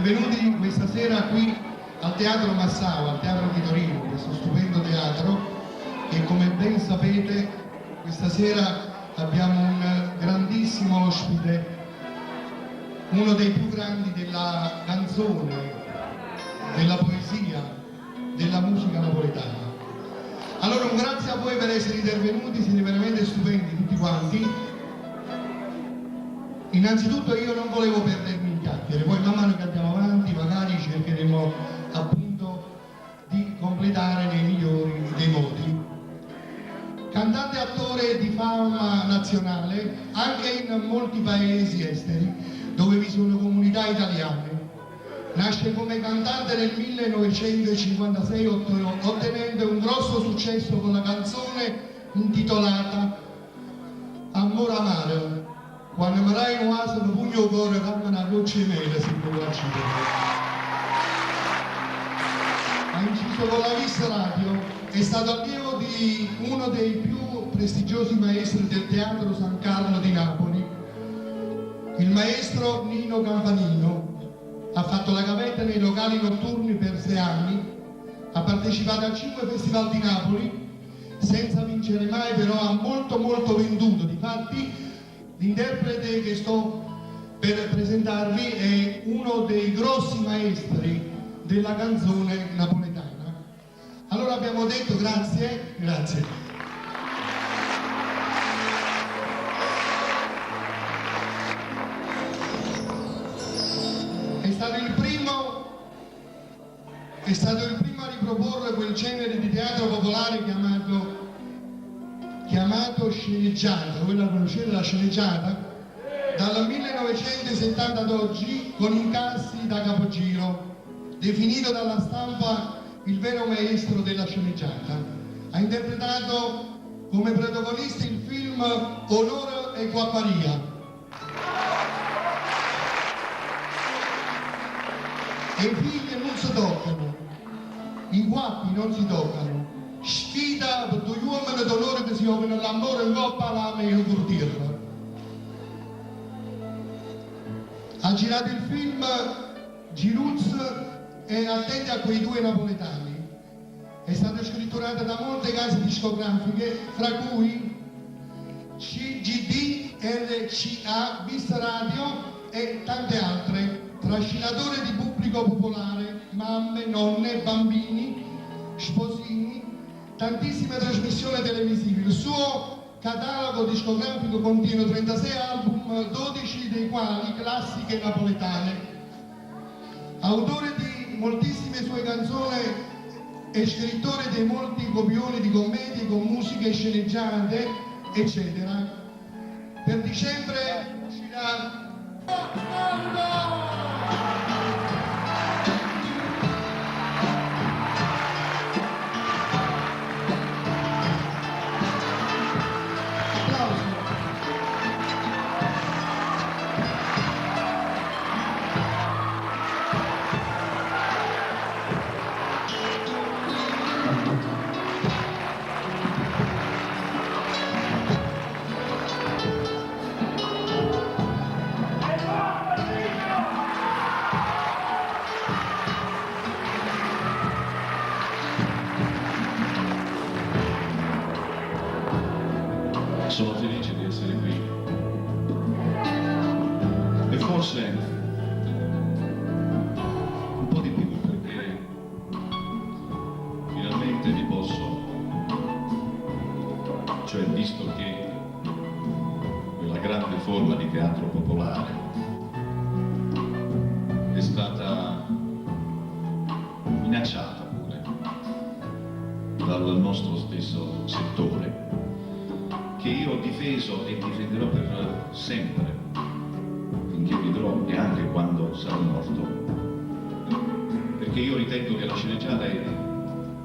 benvenuti questa sera qui al Teatro Massao, al Teatro di Torino, questo stupendo teatro, e come ben sapete questa sera abbiamo un grandissimo ospite, uno dei più grandi della canzone, della poesia, della musica napoletana. Allora un grazie a voi per essere intervenuti, siete veramente stupendi tutti quanti. Innanzitutto io non volevo perdermi in chiacchiere, poi man mano che andiamo avanti magari cercheremo appunto di completare nei migliori dei modi. Cantante e attore di fama nazionale anche in molti paesi esteri dove vi sono comunità italiane. Nasce come cantante nel 1956 ottenendo un grosso successo con la canzone intitolata Amore amaro, quando mi dai un vaso di pugno cuore come una goccia di mele si può accendere. Ha inciso con la Vis Radio, è stato allievo di uno dei più prestigiosi maestri del Teatro San Carlo di Napoli, il maestro Nino Campanino. Ha fatto la gavetta nei locali notturni per 6 anni, ha partecipato a 5 festival di Napoli, senza vincere mai, però ha molto venduto. Difatti l'interprete che sto per presentarvi è uno dei grossi maestri della canzone napoletana. Allora abbiamo detto grazie. È stato il primo a riproporre quel genere di teatro popolare chiamato sceneggiata. Voi la conoscete la sceneggiata? Dal 1970 ad oggi con incassi da capogiro, definito dalla stampa il vero maestro della sceneggiata. Ha interpretato come protagonisti il film Onore e Guapparia, e i figli non si toccano, i guappi non si toccano, sfida per due uomini d'onore che si operano l'amore in coppa all'ame e in curtirla. Ha girato il film Giruz e attenti a quei due napoletani. È stata scritturata da molte case discografiche, fra cui CGD, RCA, Vis Radio e tante altre. Trascinatore di pubblico popolare, mamme, nonne, bambini, sposini, tantissime trasmissioni televisive. Il suo catalogo discografico contiene 36 album, 12 dei quali classiche napoletane. Autore di moltissime sue canzoni e scrittore di molti copioni di commedie con musiche sceneggiate, eccetera. Per dicembre uscirà Sono felice di essere qui e forse un po' di più perché finalmente vi posso, cioè visto che quella grande forma di teatro popolare è stata minacciata pure dal nostro stesso settore, che io ho difeso e difenderò per sempre, finché vivrò e anche quando sarò morto, perché io ritengo che la sceneggiata è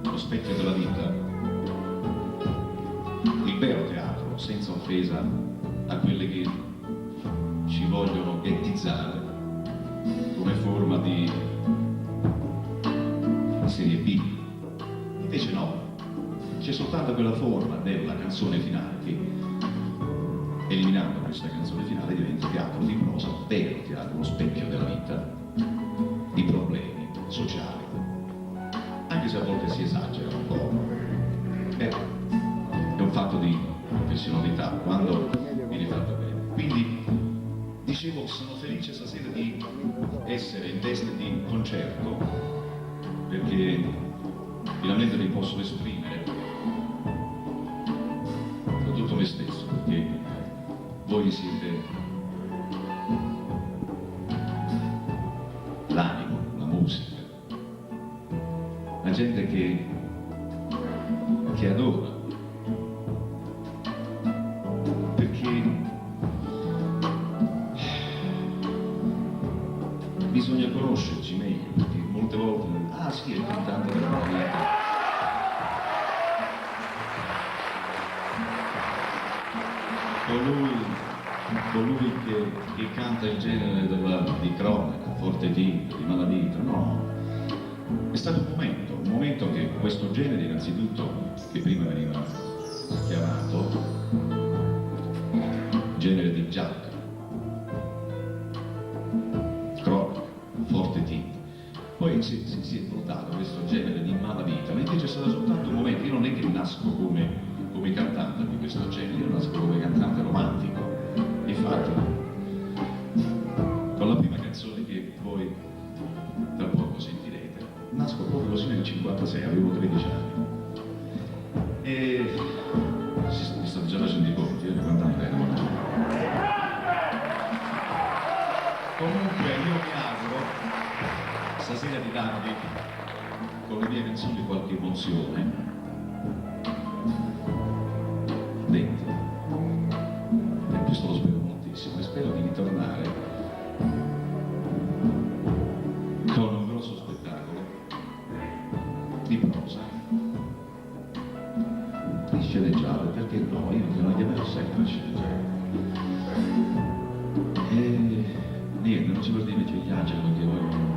lo specchio della vita, il vero teatro, senza offesa a quelle che ci vogliono ghettizzare come forma di serie B. Invece no, c'è soltanto quella forma della canzone finale che, eliminando questa canzone finale, diventa teatro di prosa, vero teatro, lo specchio della vita, di essere in veste di concerto, perché finalmente mi posso esprimere con tutto me stesso, perché voi siete l'animo, la musica, la gente che adora, perché bisogna conoscerci meglio, perché molte volte, ah sì, è il cantante della mia vita. Colui che canta il genere di cronaca, forte tinto, di malavita, no. È stato un momento che questo genere innanzitutto, che prima veniva chiamato genere di giacca, cronaca, forte tinto, poi si è portato questo genere di malavita, ma invece è stato soltanto un momento. Io non è che nasco come cantante di questo genere, io nasco come cantante romantico. Infatti, con la prima canzone che voi tra poco sentirete, nasco proprio così nel 56, avevo 13 anni. E mi state già facendo i conti, di quanti anni erano. Comunque io mi auguro stasera di darvi con le mie canzoni qualche emozione dentro. E questo lo spero moltissimo e spero di ritornare con un grosso spettacolo di prosa, di sceneggiate, perché no? Io non gli avevo sempre sceneggiato. E niente, non si può dire c'è gli angeli che vogliono.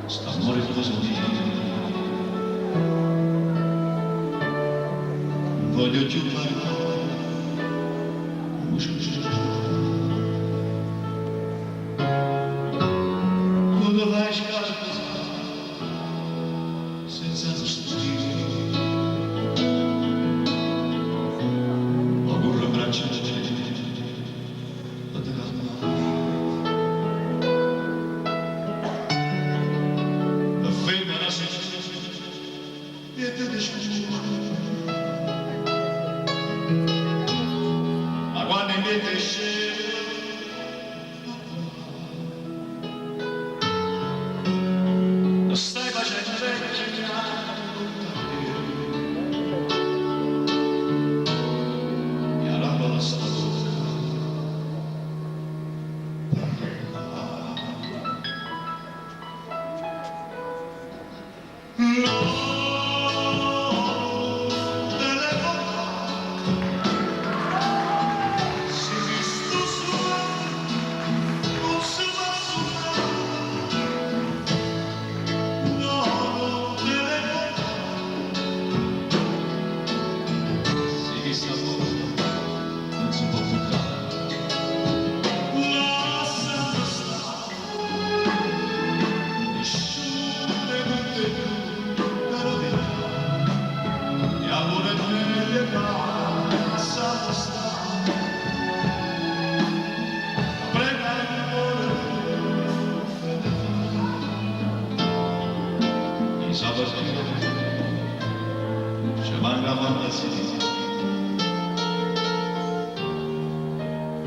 Sta morendo così. Voglio più parlare. Quando vai a casa senza stile, ho burro braccia da te calmare. La femmina si e te discute, ma quando invece scende stai facendo vecchia e alla la storia non si può buttare. Lasciando stare, nessuno mette più la verità. E allora te lasciando stare, prega il cuore. I sabati ci mancava la sinistra.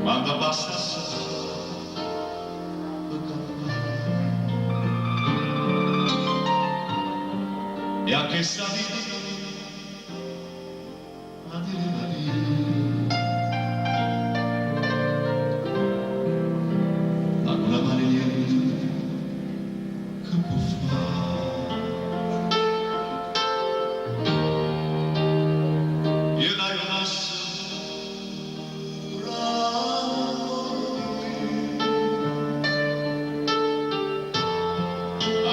Quando basta e anche sta vita a dire ma con la mano niente che può fare io dai un asso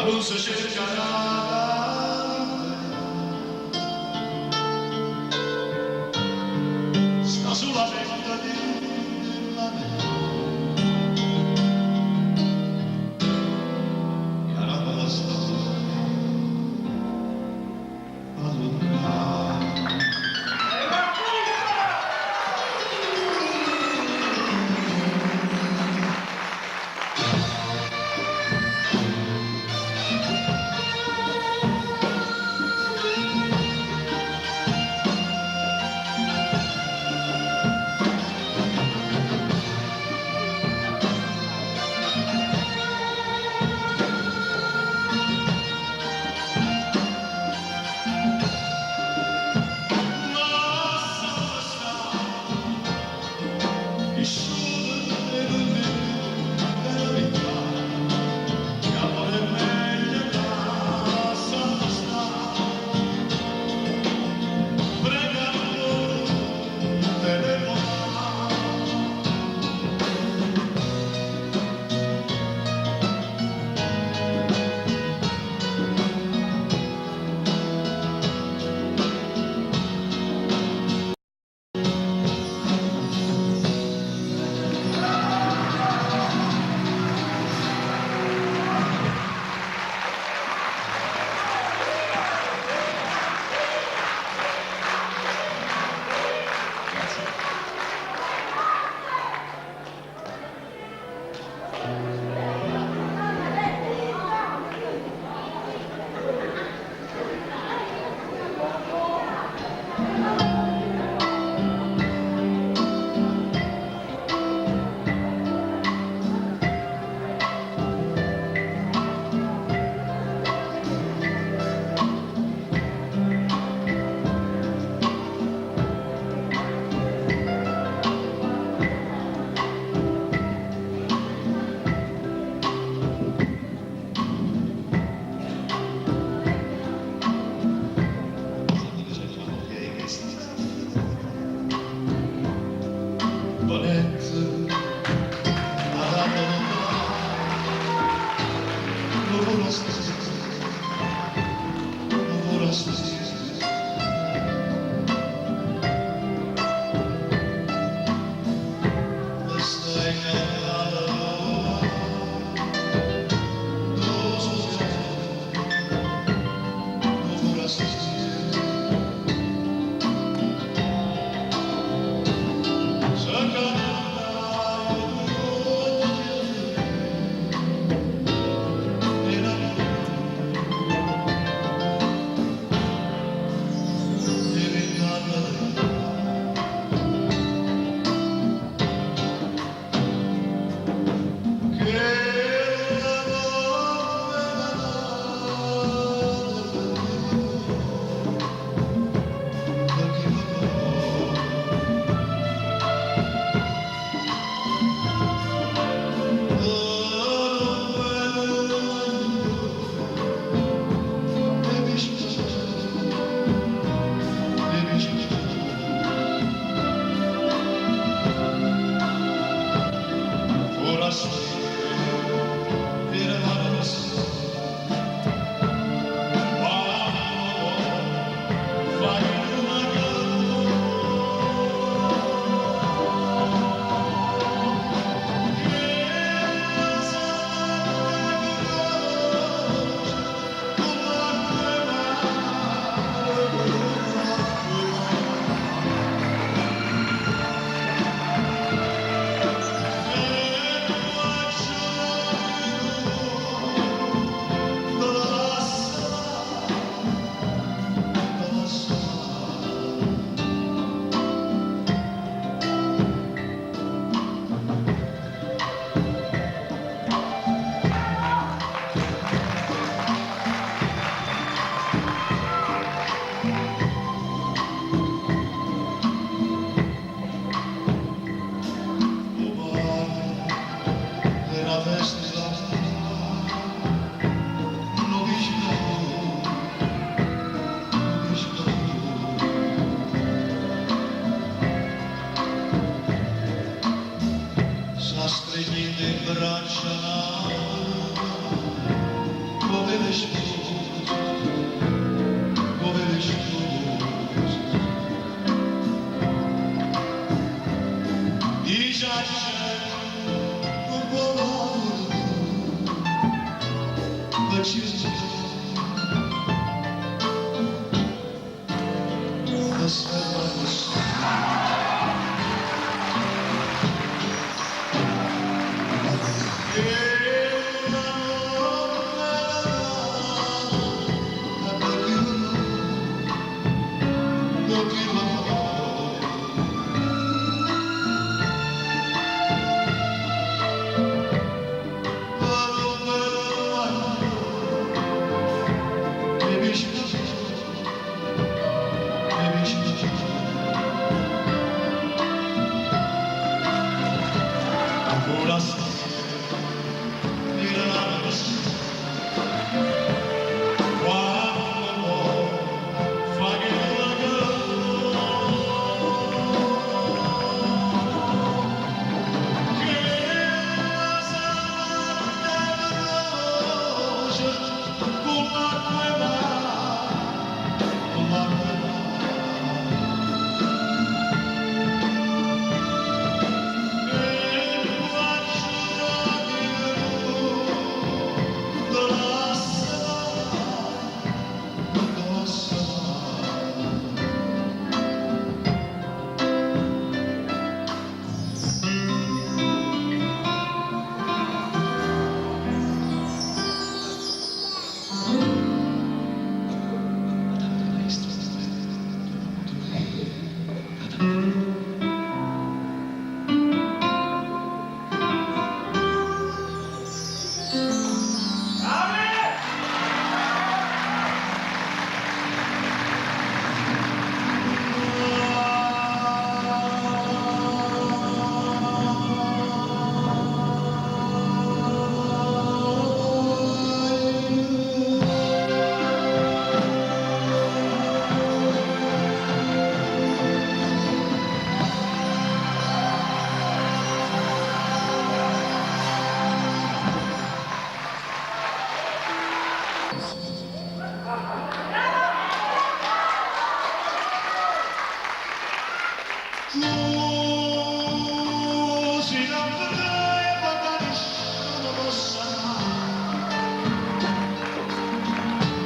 non si cercherà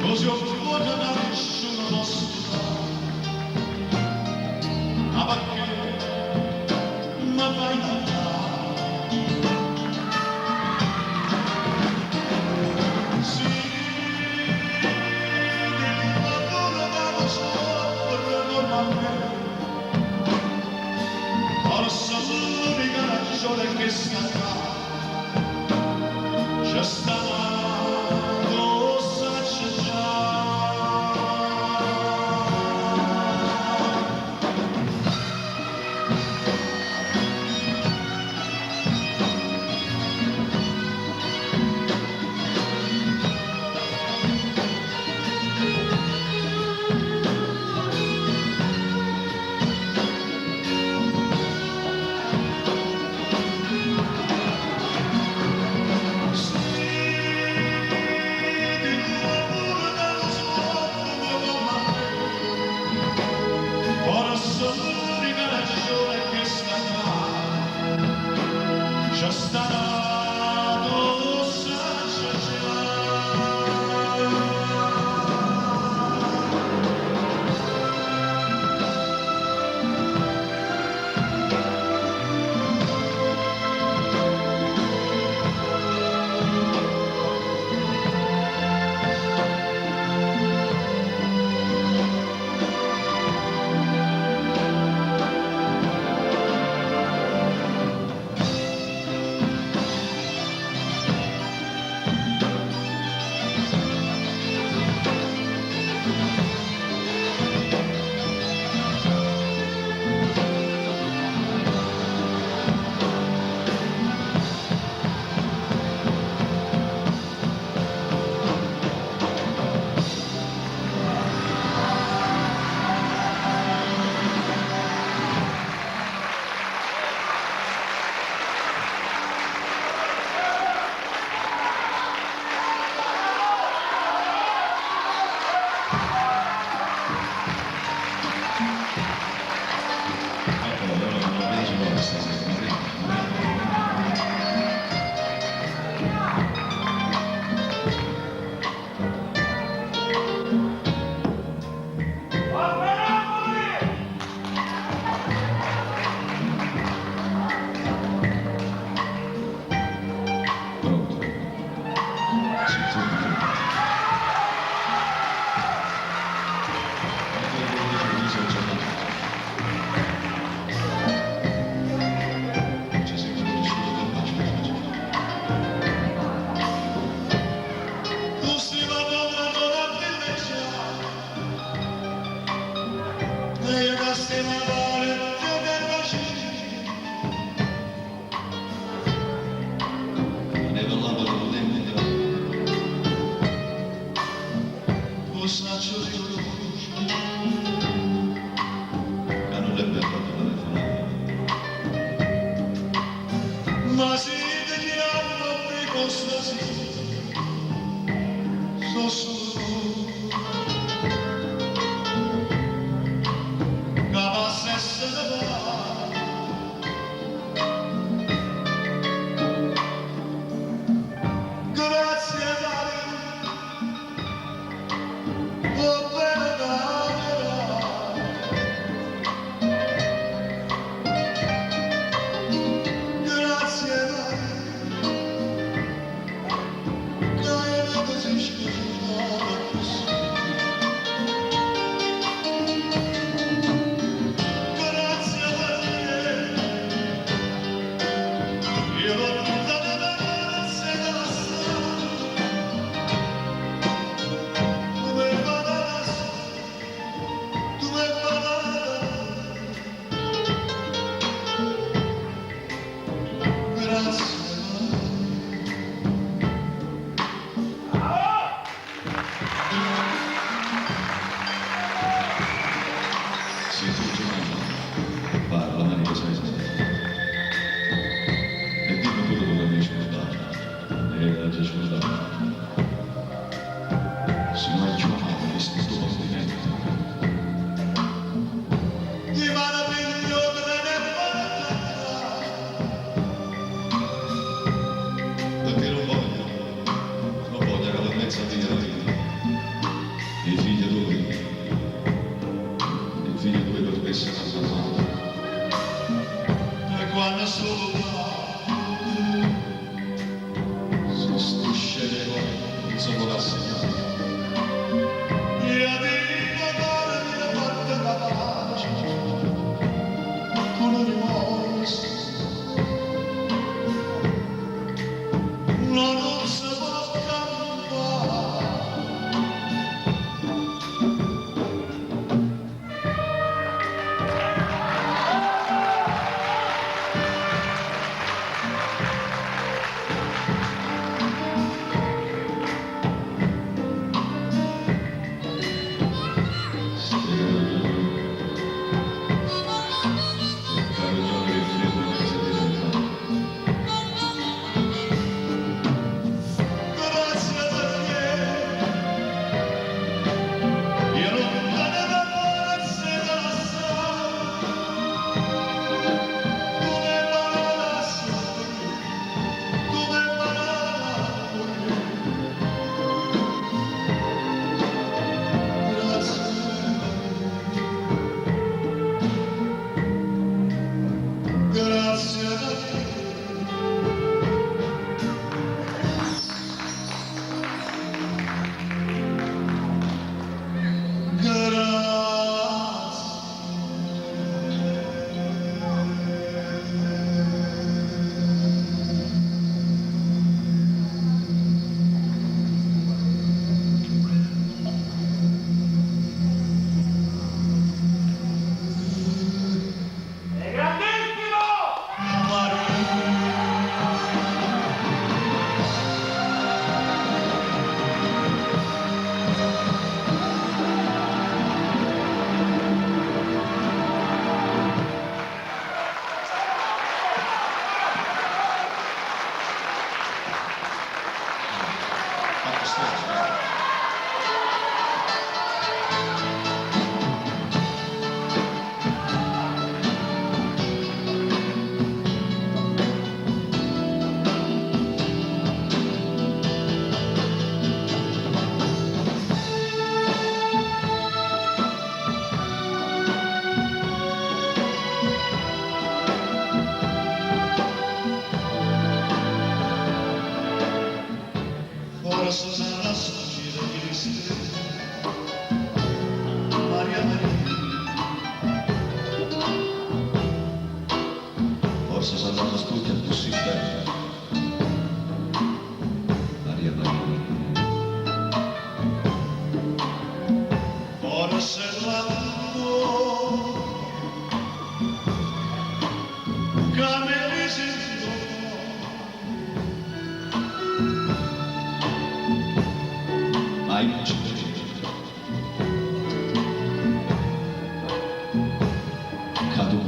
Così ho da nessuno lo sa, ma perché ma vai da sì, ma non avevo sopra normalmente, forse l'unica ragione che sta qua, c'è stata. e da stemare del bacino. Never loved a lemon. Lo saccio di luce, Che non è bello telefonare. ma si dichiarano di costa sì, so solo che passa essere grazie Maria, oh bella grazie Maria, che è così sconosciuta così. Grazie Maria, io l'ho tutta nella grazie della tu me balas, tu me balas, grazie. Se tu Giovanni parlami di cosa hai sentito. E dimmi quello dove mi hai scordato. E l'hai già scordato. Se non hai Giovanni, questo è il tuo complimento. Di maraviglio che ne parla, Perché non voglio che la mezza vita la vita. I figli tuoi, i figli tuoi per essere salvati. e quando sono qua, Se strisce le cose, non sono la segnale. io dico cuore di parte capace, con un rimorso, non si può campare.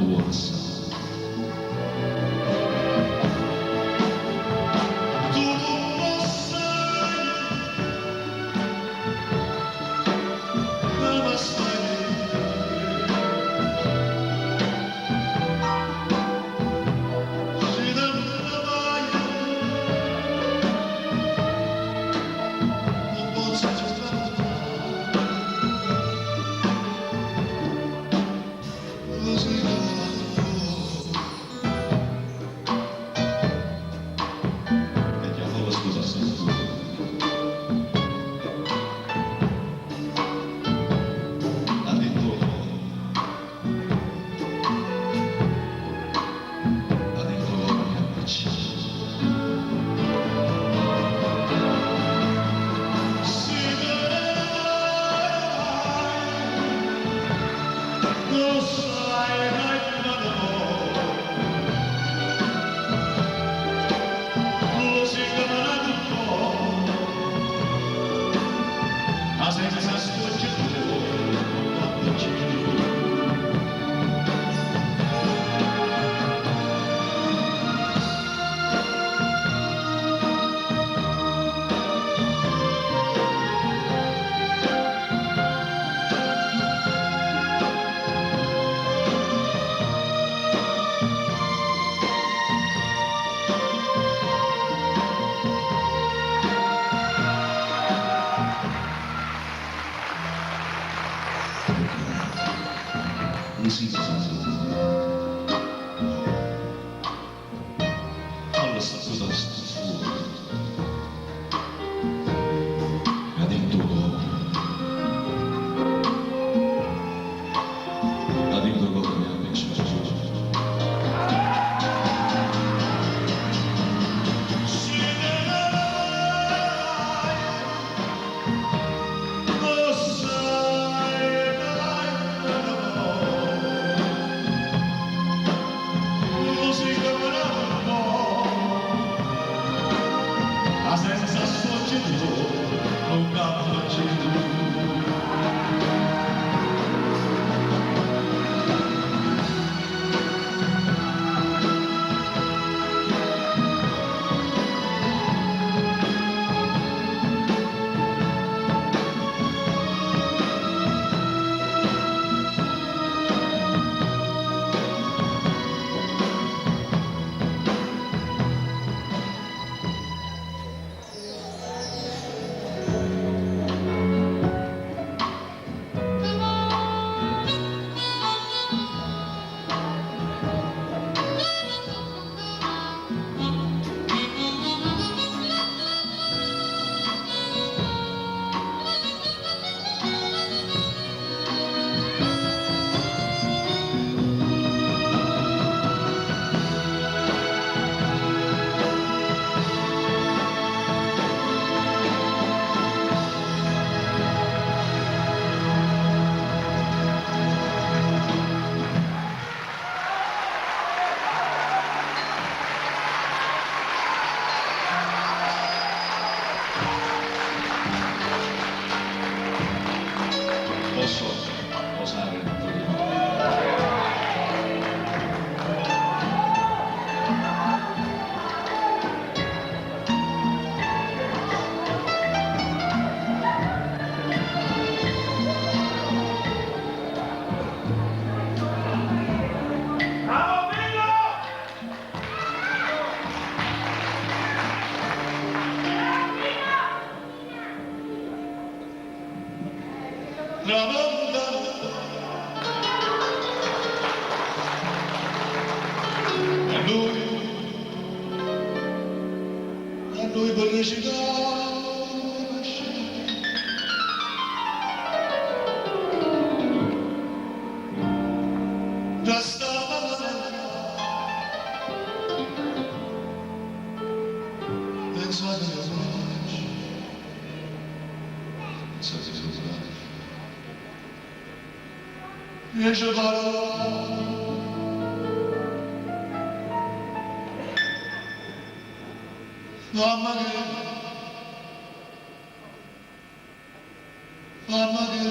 forza. Tu non lo sai, ma sai. Alla statura fuori, adentro come mi ha messo senza sfuggito, non capirci tu. Posso osare un po' di nuovo? Lui velocità da stamattina pensate che e je mamma che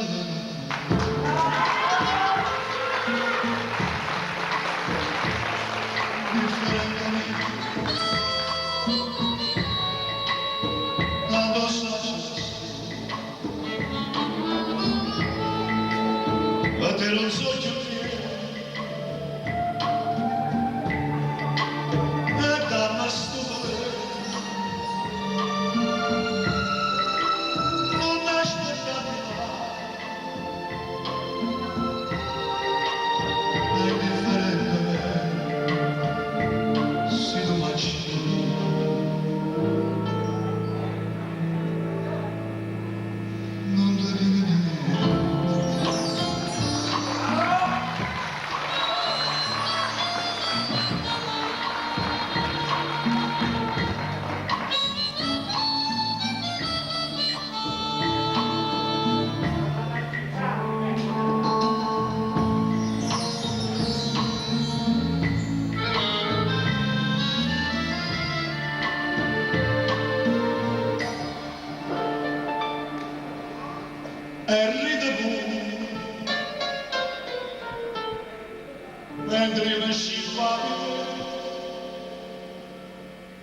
mentre io ne scippavo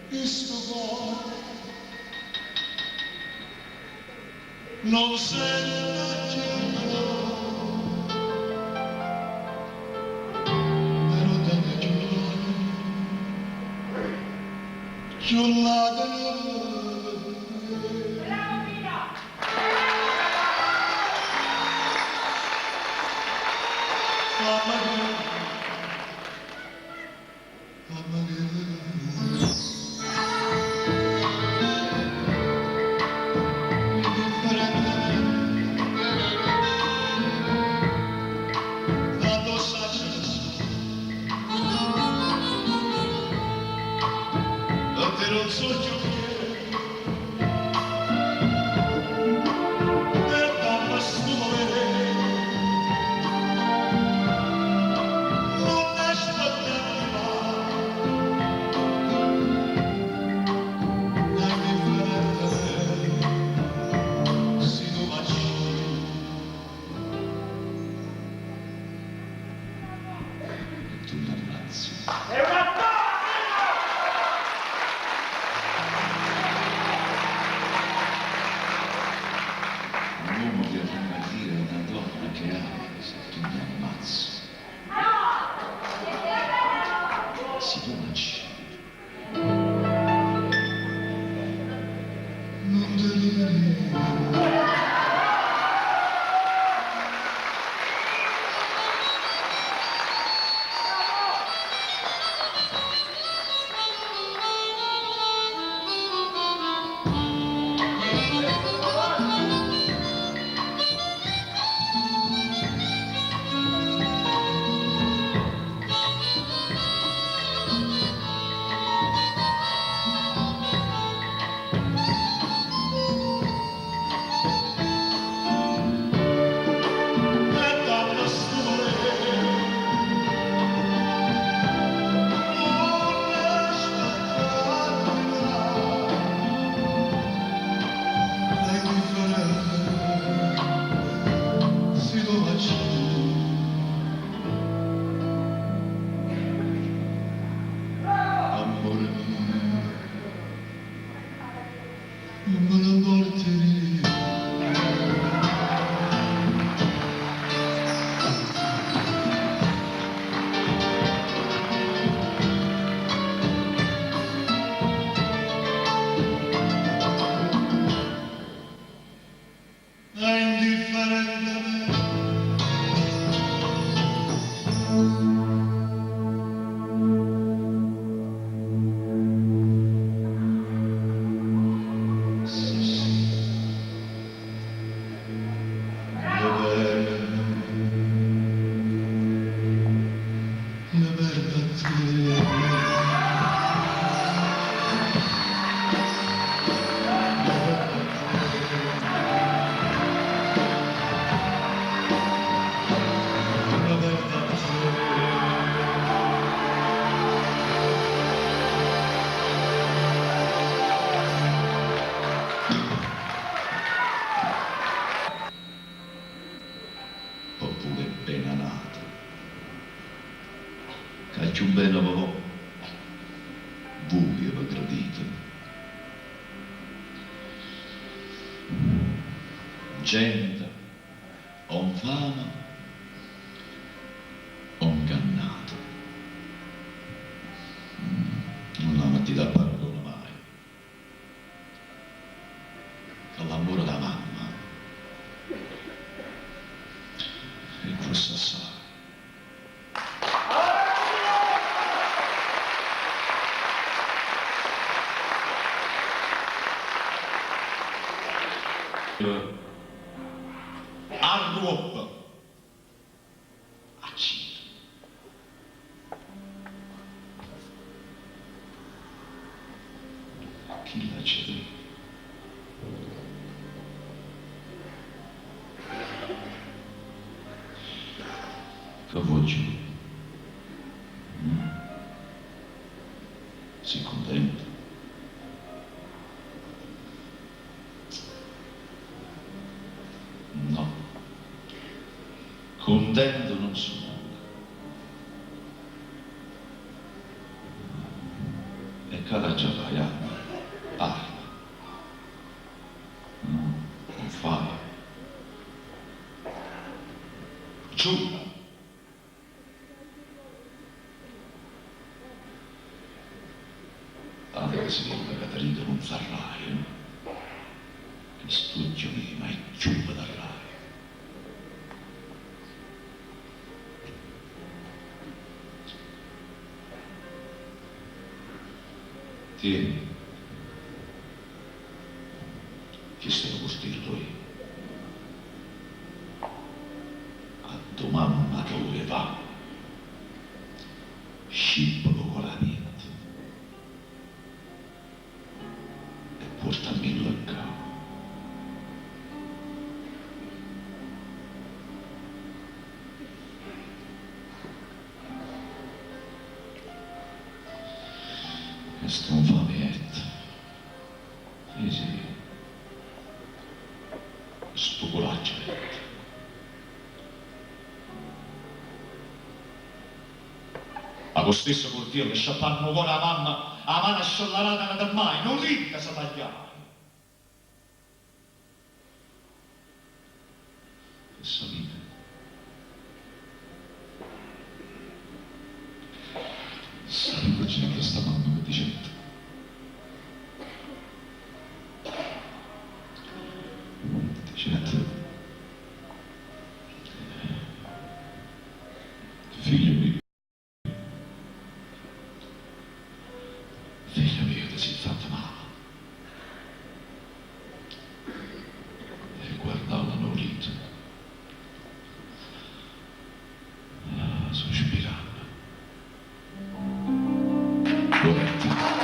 questo cuore non sente chiamare però tante giornate non so più che donna stupore non aspettare dai differenze si domaci tu l'ammazzi che hai se tu mi ammazzi si domaci non deliri oppure appena nato caccio un bene papà buio per gradito gente on fama on cannato non la ti dà perdona mai con l'amore da mamma e questo sa a Roma a Cina chi la c'è che voce si contenta no contento non sono cosa già fai? Parla. No, non fai. Giura. Allora Silvia Caterina non farai, che studio mi mai giuba da rai. Tieni, che stiamo costruendo io? A tua mamma dove va? Scippolo con la niente. E portamelo a casa. Questo non fa niente. Sì. Sto coraggio. Ma con stesso cortile che sciappanno con la mamma, la mano sciollarata da mai, non ridi che si tagliava. Che salite. Sai che sta mamma che dice. Figlio mio, ti sei fatto male. E guardavano rito, sospirando. Roberta.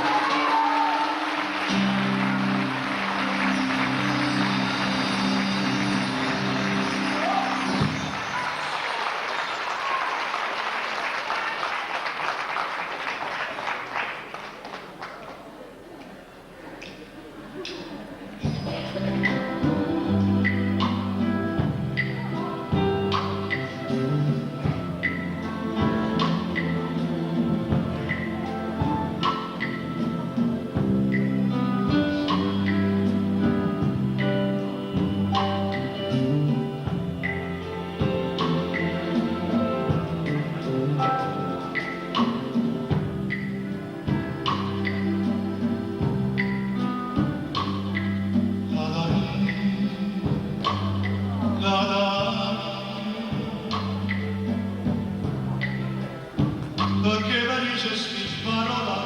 Perché Parigi si sparola,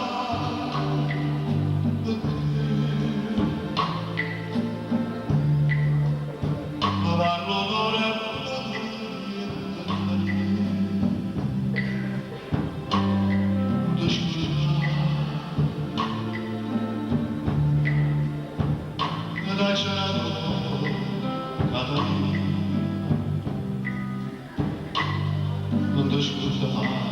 ma parlo d'ora dai cielo, Catalina, non ti scusa mai.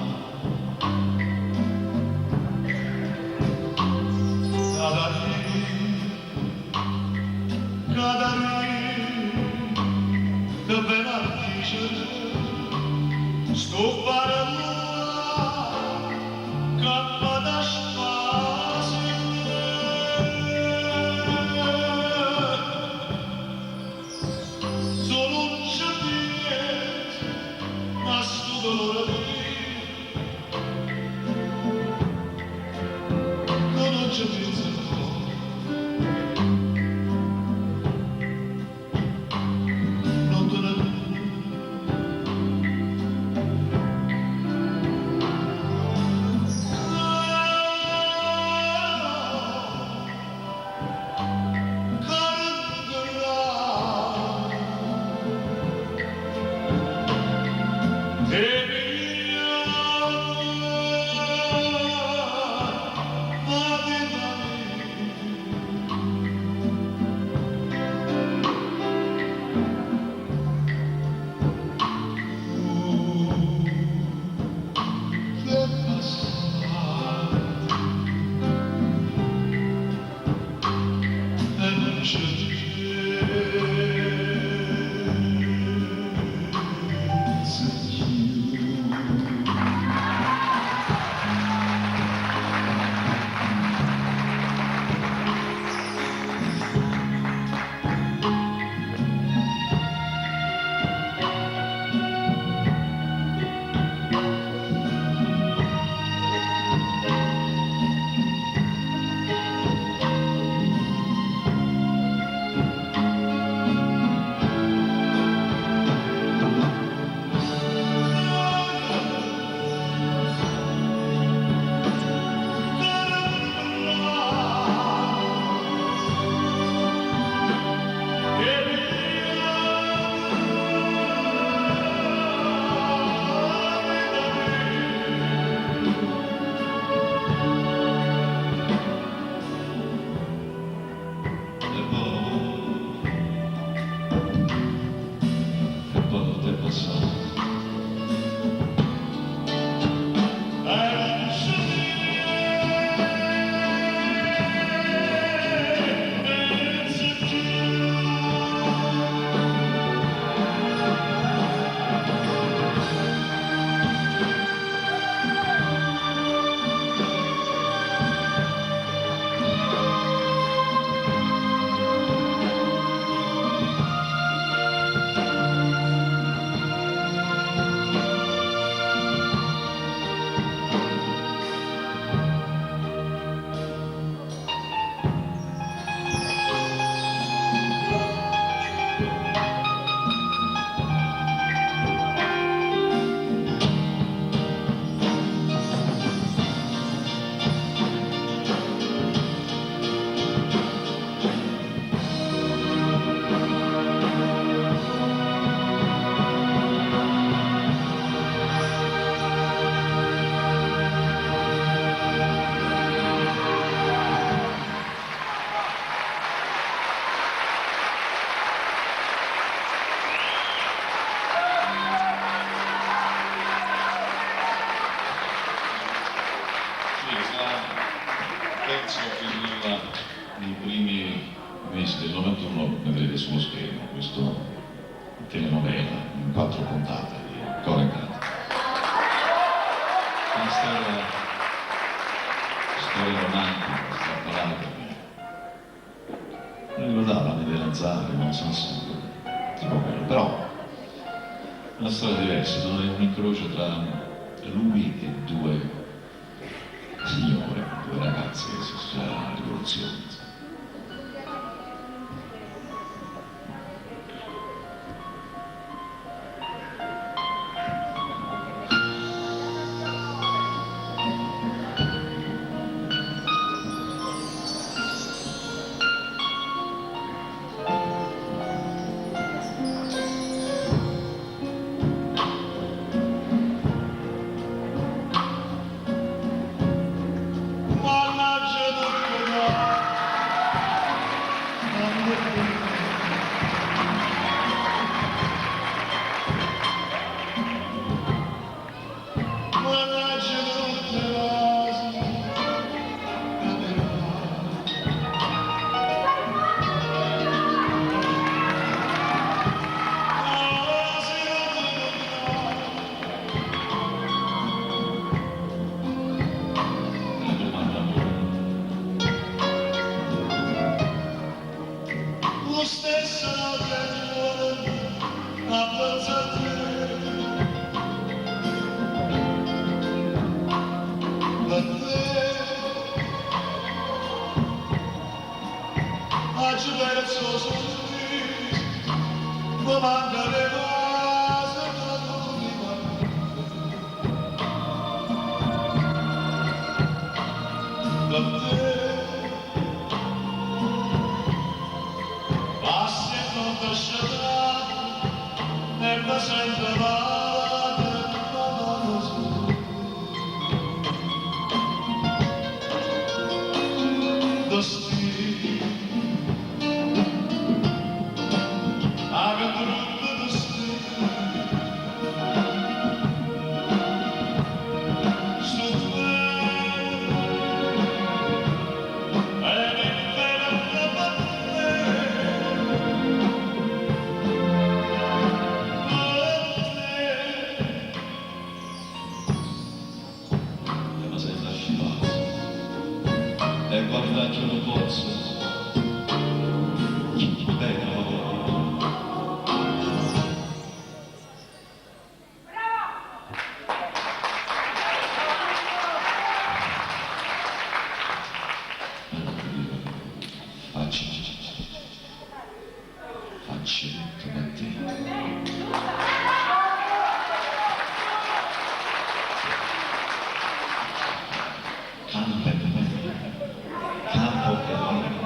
pezzo che nei primi mesi del 91 vedrete sullo schermo, questo telenovela in 4 puntate di Corencat. Una storia romantica, strappalata, mi ricordava Amedeo Lanzari, non so se tipo quello, però una storia diversa, è un incrocio tra lui e 2 signore, 2 ragazze che si sono alla rivoluzione. Lo stesso viaggio abbraccia te, da te oggi verso sorriso non manca le cose da te. Never sent the e guarda che non posso, bene, facci tutto da te. Campo per me.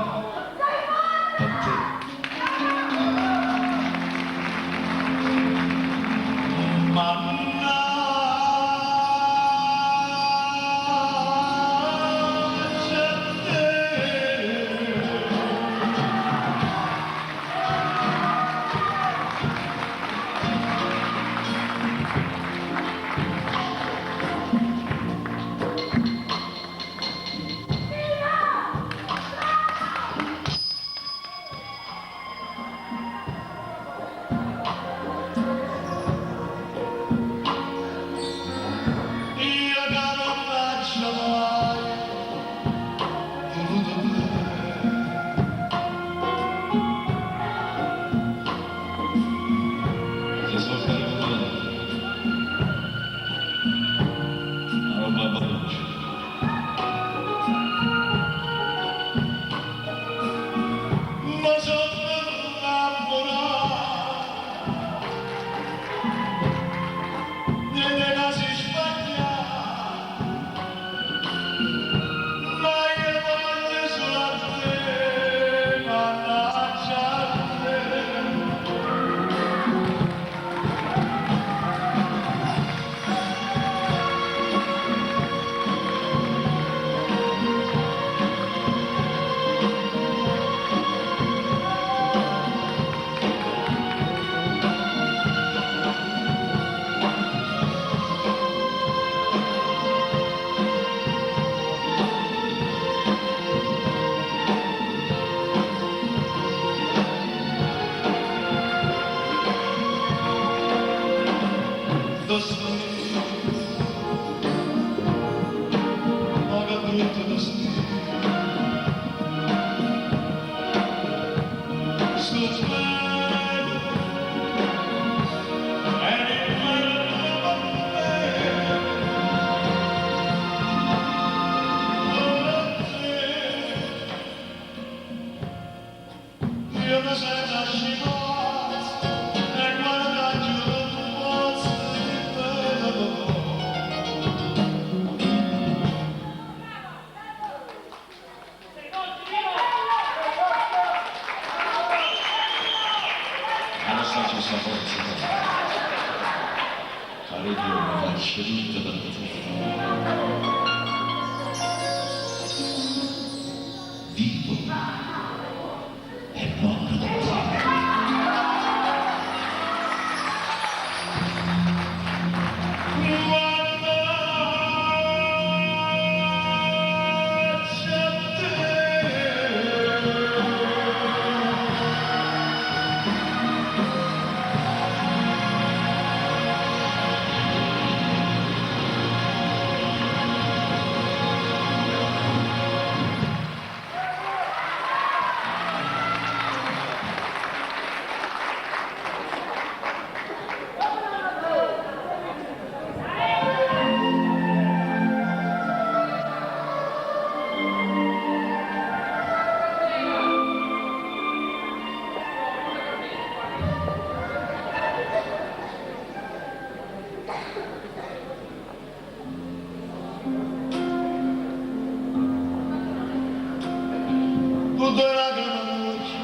con due lacrime all'occhio.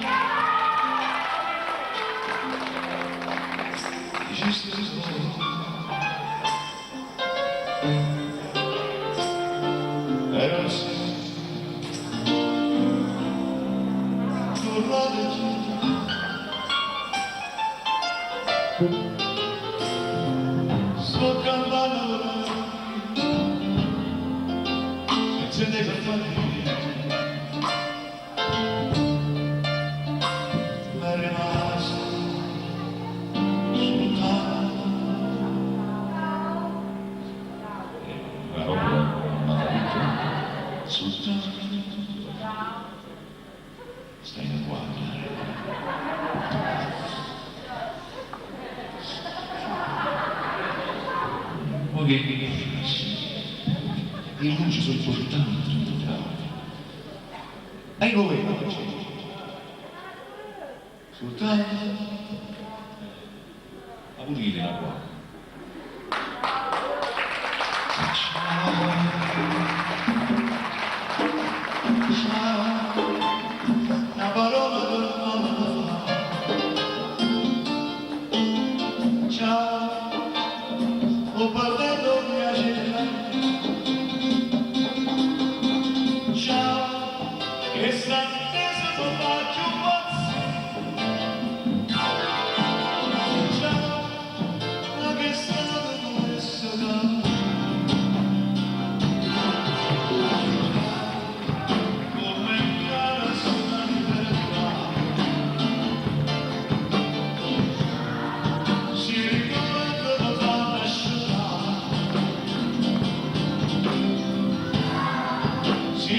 Dicesti solo. Era sì. Tornate giù. Sto cantando e ce ne per fare ma è rimasto soltanto la roba Margarita soltanto stai a guardare. Che le luci sono importanti, dai noi soltanto a pulire la qua. Ciao, ciao, la parola del mamma. Ciao, ho parlato che sta attesa non faccio un ciao, ma che strada come sarà come cara sulla libertà si ricorda da fare asciugare si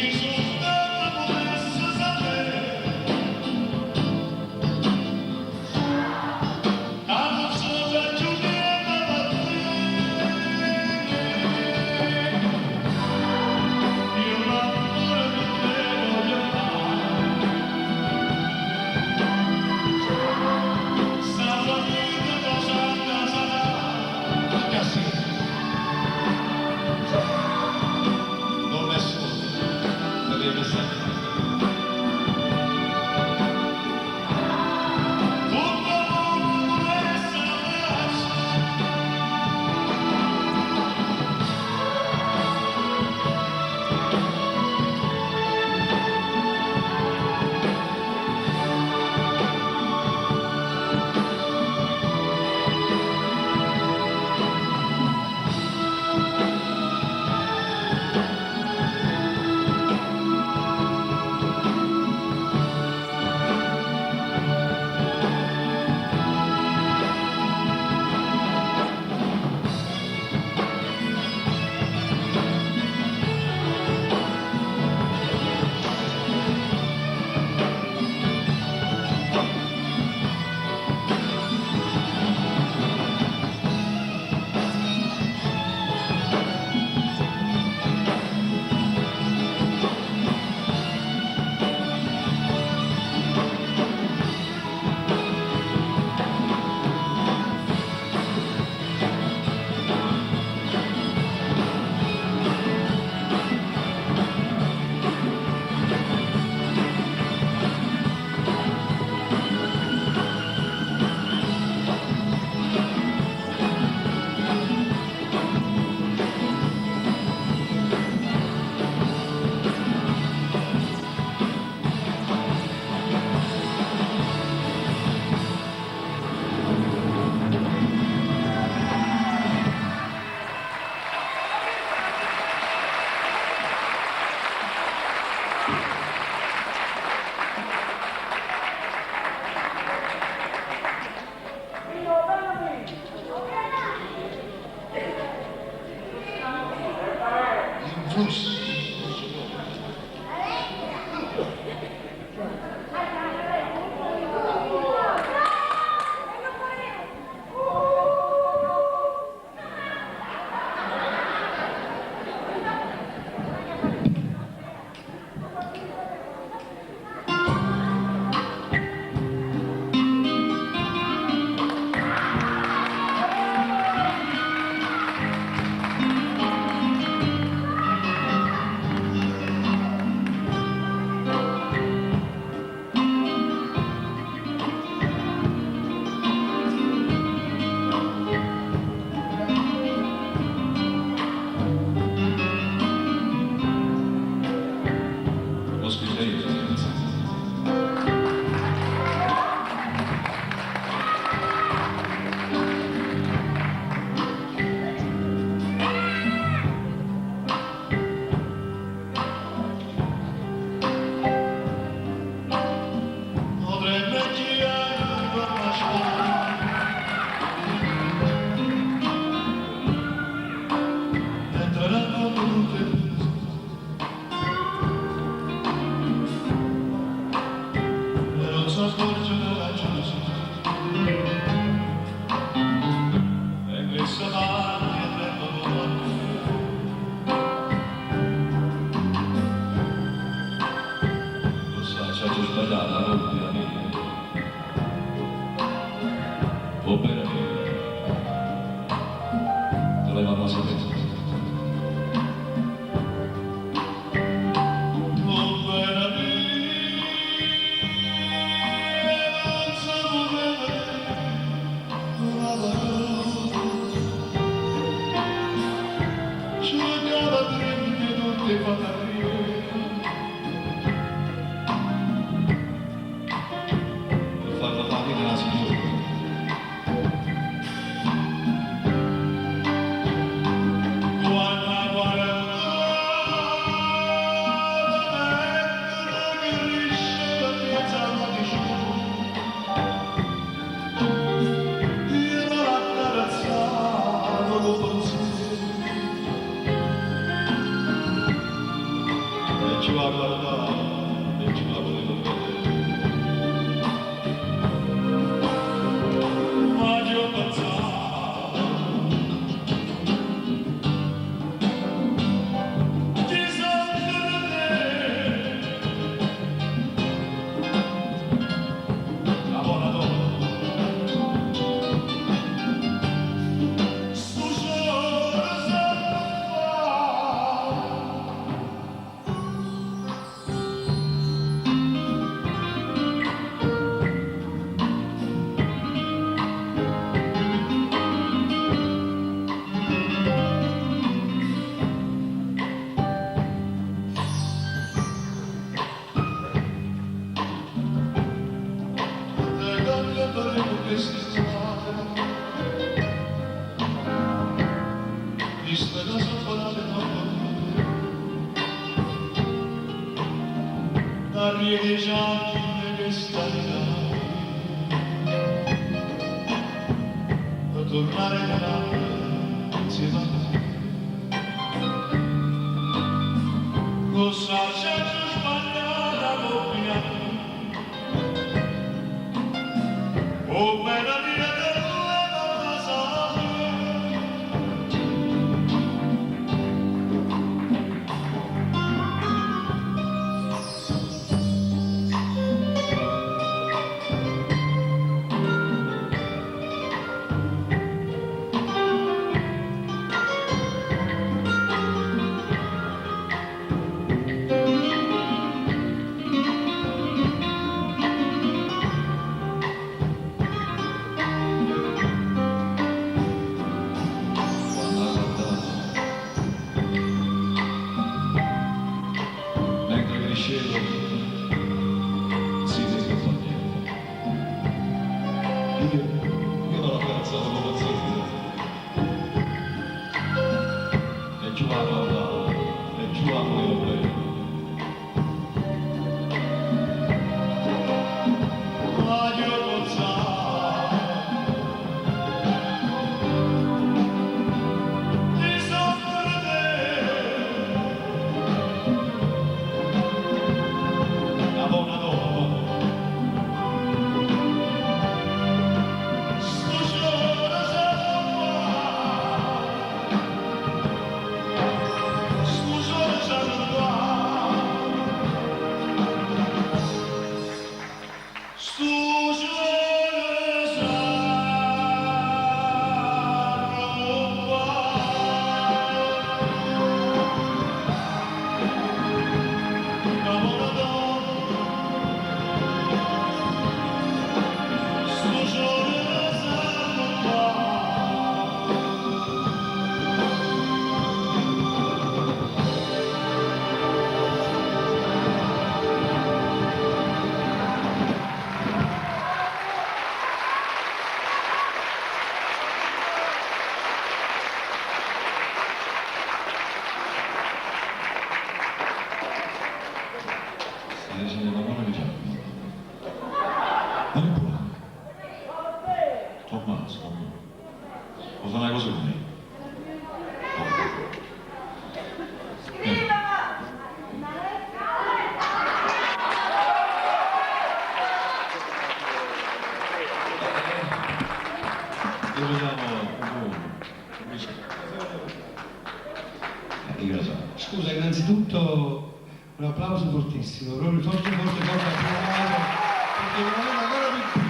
fatta ridere. Per farla fare nella signora. Ci va a guardare e ci va a volere vedere. Ma io pensavo ci sono te la buona donna sto giorno rieggianti nelle stalle a tornare nell'anno insieme a te cosa c'è più sbagliata coppia oh bella mia che tu è una salve io non ho pensato come zitto e giù a guardare e giù a quello bello ma io pensavo di soffrire te la buona donna Può fare una cosa con me? Io lo so. Scusa, innanzitutto un applauso fortissimo, proprio forte, applauso, perché non è una cosa di più.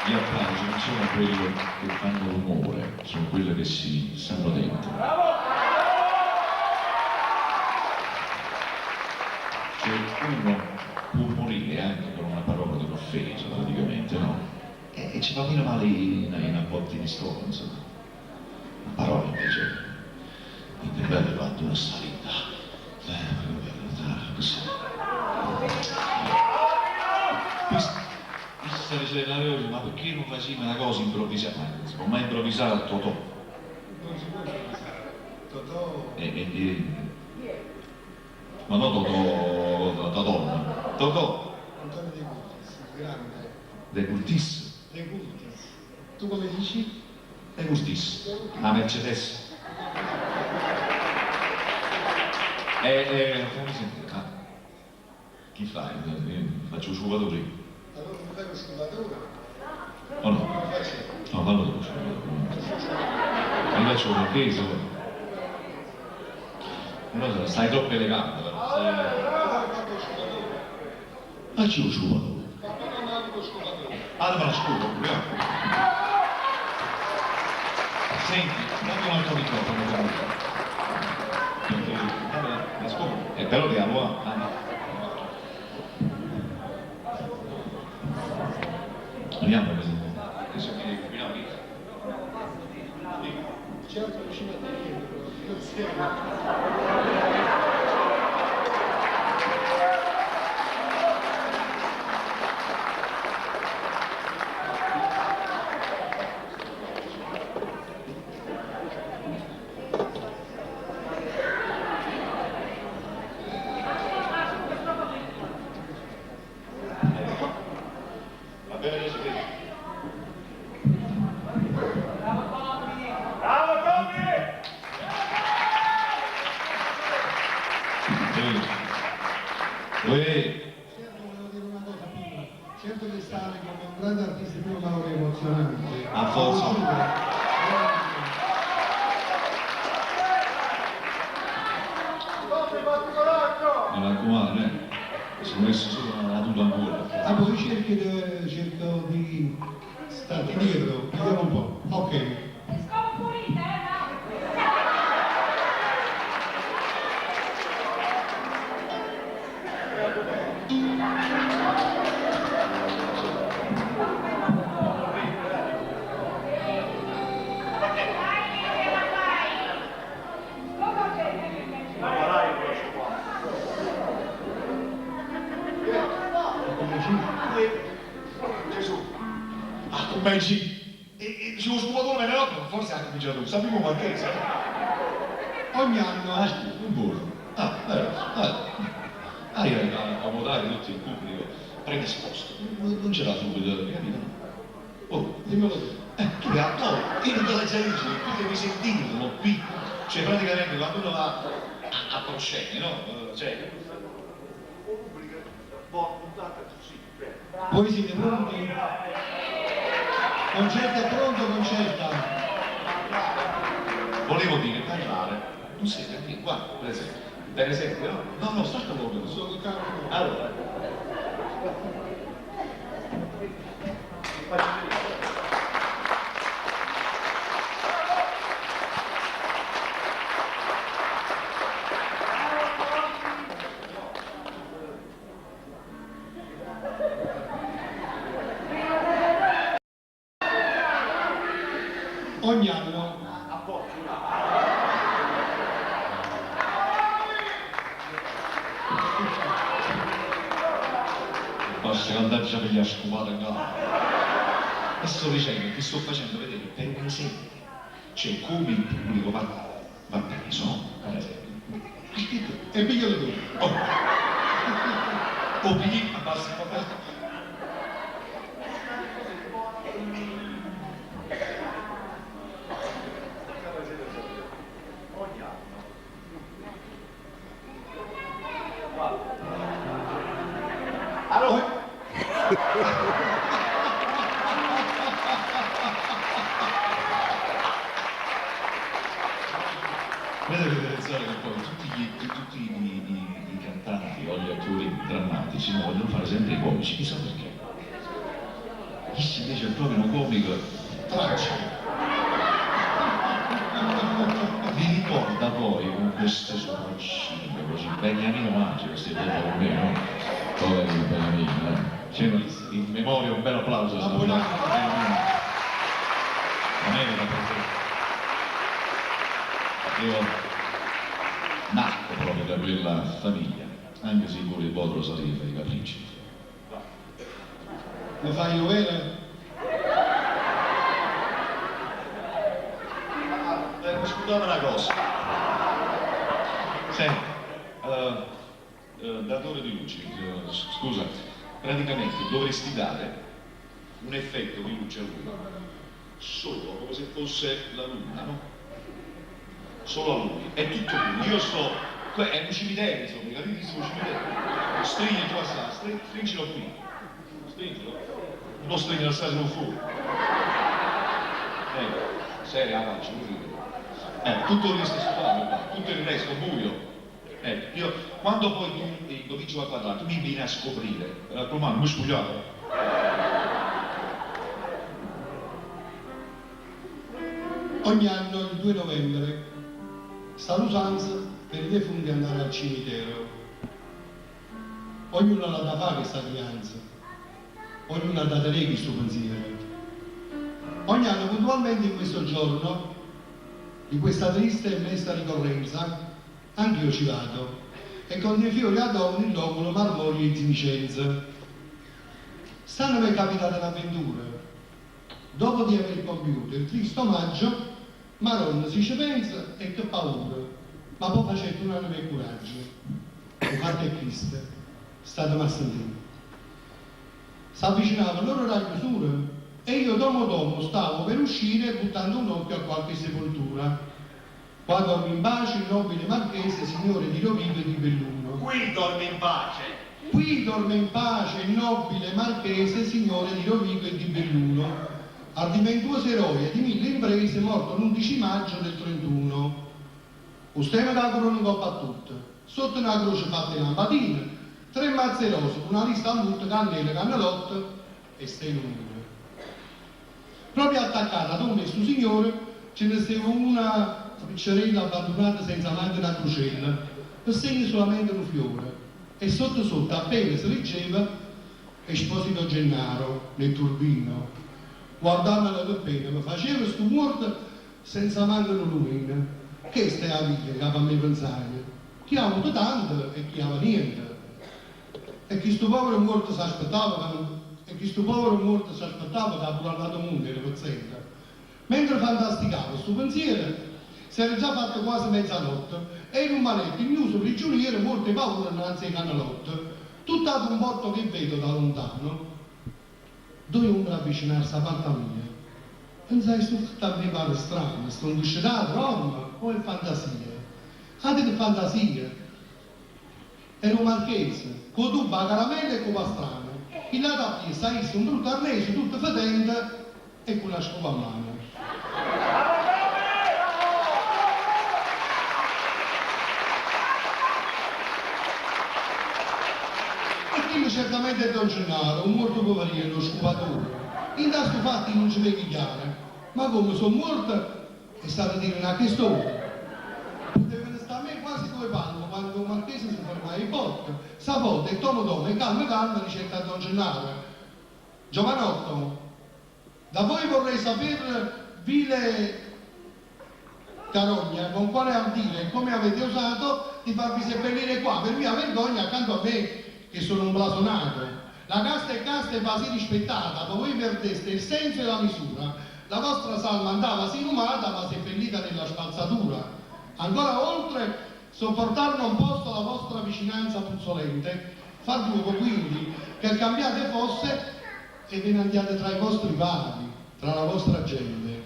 Gli applausi non sono quelli che fanno rumore, sono quelli che si stanno dentro. Cioè uno può morire anche con una parola di offesa, praticamente, no? ci fa meno male in appotti di storia, insomma. La parola invece, il bello è fatto una salita. Così. Questa dice la Rose, ma perché non facevi una cosa improvvisata? Non si può mai improvvisare a Totò. Non si può improvvisare. Totò... Ma no Totò, la donna. Totò. Antonio De Curtis, grande. De Curtis. De Curtis. Tu come dici? De Curtis. La Mercedes. Fammi sentire. Chi fai? Faccio il sciugatore. Allora non fai lo sciugatore? O no? Lo faccio. No, fallo tu. Mi faccio un peso. Non so, stai troppo elegante però. Facci lo sciugatore. Allora, scusa, senti, dammi un altro microfono per me. La scuola, però devo andiamo per esempio. Adesso mi devi qui la vita. Certo, vicino a te, non sei. Certo che Sale come un grande artista prima ma emozionante. A forza. Mi raccomando, sono messo solo una tuta ancora. Ah, poi cerco di starti dietro, vediamo un po'. Ok. Gesù, come dici? E sullo sfumatore nell'otto, forse anche cominciato tu, sappiamo qualche sai? Ogni anno. Scusa, un burro. Io a votare tutti il pubblico predisposto. Non c'era subito, capito? Oh, Dimmelo tu. Che no, io non te la già dico, tu devi sentirlo qui. Cioè praticamente quando uno va a Procene, no? Cioè, Voi siete pronti? Concerto è pronto, concerta? volevo dire, parlare, tu sei per me, guarda, per esempio, no, stacca proprio. Sono caro. Allora, Ogni anno. basta andare già per gli scovare in gara. E sto dicendo, ti sto facendo vedere per un esempio, cioè come il pubblico va preso, no? Per esempio. E piglialo tu. O pigli, basta, allora, vedete differenziare che poi tutti i cantanti o gli attori drammatici no, vogliono fare sempre i comici, chissà perché. Chi si invece proprio un comico tragico. Mi ricorda poi con queste sopracciglia così, Beniamino Maggi, questi due con me, no? Poveri Beniamino, C'è in memoria un bel applauso. quella famiglia, anche se pure il Bodro sarebbe i capricci. Lo fai novella? Scusate una cosa. Senti, datore di luce, scusa, praticamente dovresti dare un effetto di luce a lui, solo come se fosse la luna, no? Solo a lui, è tutto lui. Io sto, è un cimitero, insomma, capitissimo cimitero. Stringilo assai, stringilo qui, stringilo, non stringilo assai se non fuori. Seria la faccia, così. Tutto il resto qua, tutto il resto buio. Io, quando poi tu cominci a parlare, tu mi vieni a scoprire, tua mano, mi spugliato. Ogni anno, il 2 novembre, sta l'usanza per i defunti andare al cimitero. Ognuno ha da fare questa crianza, ognuno ha da tenere questo pensiero. Ogni anno, puntualmente in questo giorno, di questa triste e mesta ricorrenza, anch'io ci vado e con dei fiori adorno illuminano marmori e zinicenze. Stanno mi è capitata un'avventura. Dopo di aver compiuto il triste omaggio, Maronna si ci pensa e che paura, ma poi facendo un anno di coraggio. E fatto è Cristo, state a sentire. S'avvicinava l'ora della chiusura e io domo stavo per uscire buttando un occhio a qualche sepoltura. Qua dorme in pace il nobile marchese, signore di Rovigo e di Belluno. Qui dorme in pace. Qui dorme in pace il nobile marchese, signore di Rovigo e di Belluno, ardimentuoso eroe di 1000 imprese, morto l'11 maggio del 31. Ustema da corona in coppa a tutto, sotto una croce fatta in lampadina, 3 mazze rose, una lista a lutto, cannelle, cannelotto e stenone. Proprio attaccata ad un messo signore ce ne stava una piccerella abbandonata senza amante una crocella, per segno solamente un fiore, e sotto sotto appena si leggeva Esposito Gennaro nel turbino. Guardavano per bene, mi faceva sto morto senza amante una lumina. Che stai a vita, capo a me pensare? Chi ha avuto tanto e chi aveva niente. E chi sto povero morto si aspettava che ha pure andato mondo era paziente. Mentre fantasticavo sto pensiero, si era già fatto quasi mezzanotte e in un maletto ignuso prigioniero, molte paure innanzi ai cannelotto, tuttato un porto che vedo da lontano, dove ombra avvicinarsi a parte mia. Pensai, sto fatto a me pare strano, sto induscetato, Roma, o è fantasia? Anche che fantasia. Era un marchese, con tuba a caramella e con pastrano. Il lato a piedi, saisse un brutto arneso, tutto fedente e con la scopa a mano. Certamente è Don Gennaro, un morto poverino, scupatore. In questo fatti non ci vedi chiaro, ma come sono morto è stato dire una storia. Poteva stare a me quasi come palmo quando un marchese si fermava in porto. Sapota e tomo e calma ricetta a Don Gennaro. Giovanotto, da voi vorrei sapere, vile carogna, con quale ardire e come avete osato di farvi seppellire qua per mia vergogna accanto a me che sono un blasonato. La casta e quasi rispettata, ma voi perdeste il senso e la misura. La vostra salma andava inumata, ma seppellita nella spazzatura. Ancora oltre, sopportar non posso la vostra vicinanza puzzolente, far giuoco quindi che cambiate fosse e ve ne andiate tra i vostri pari, tra la vostra gente.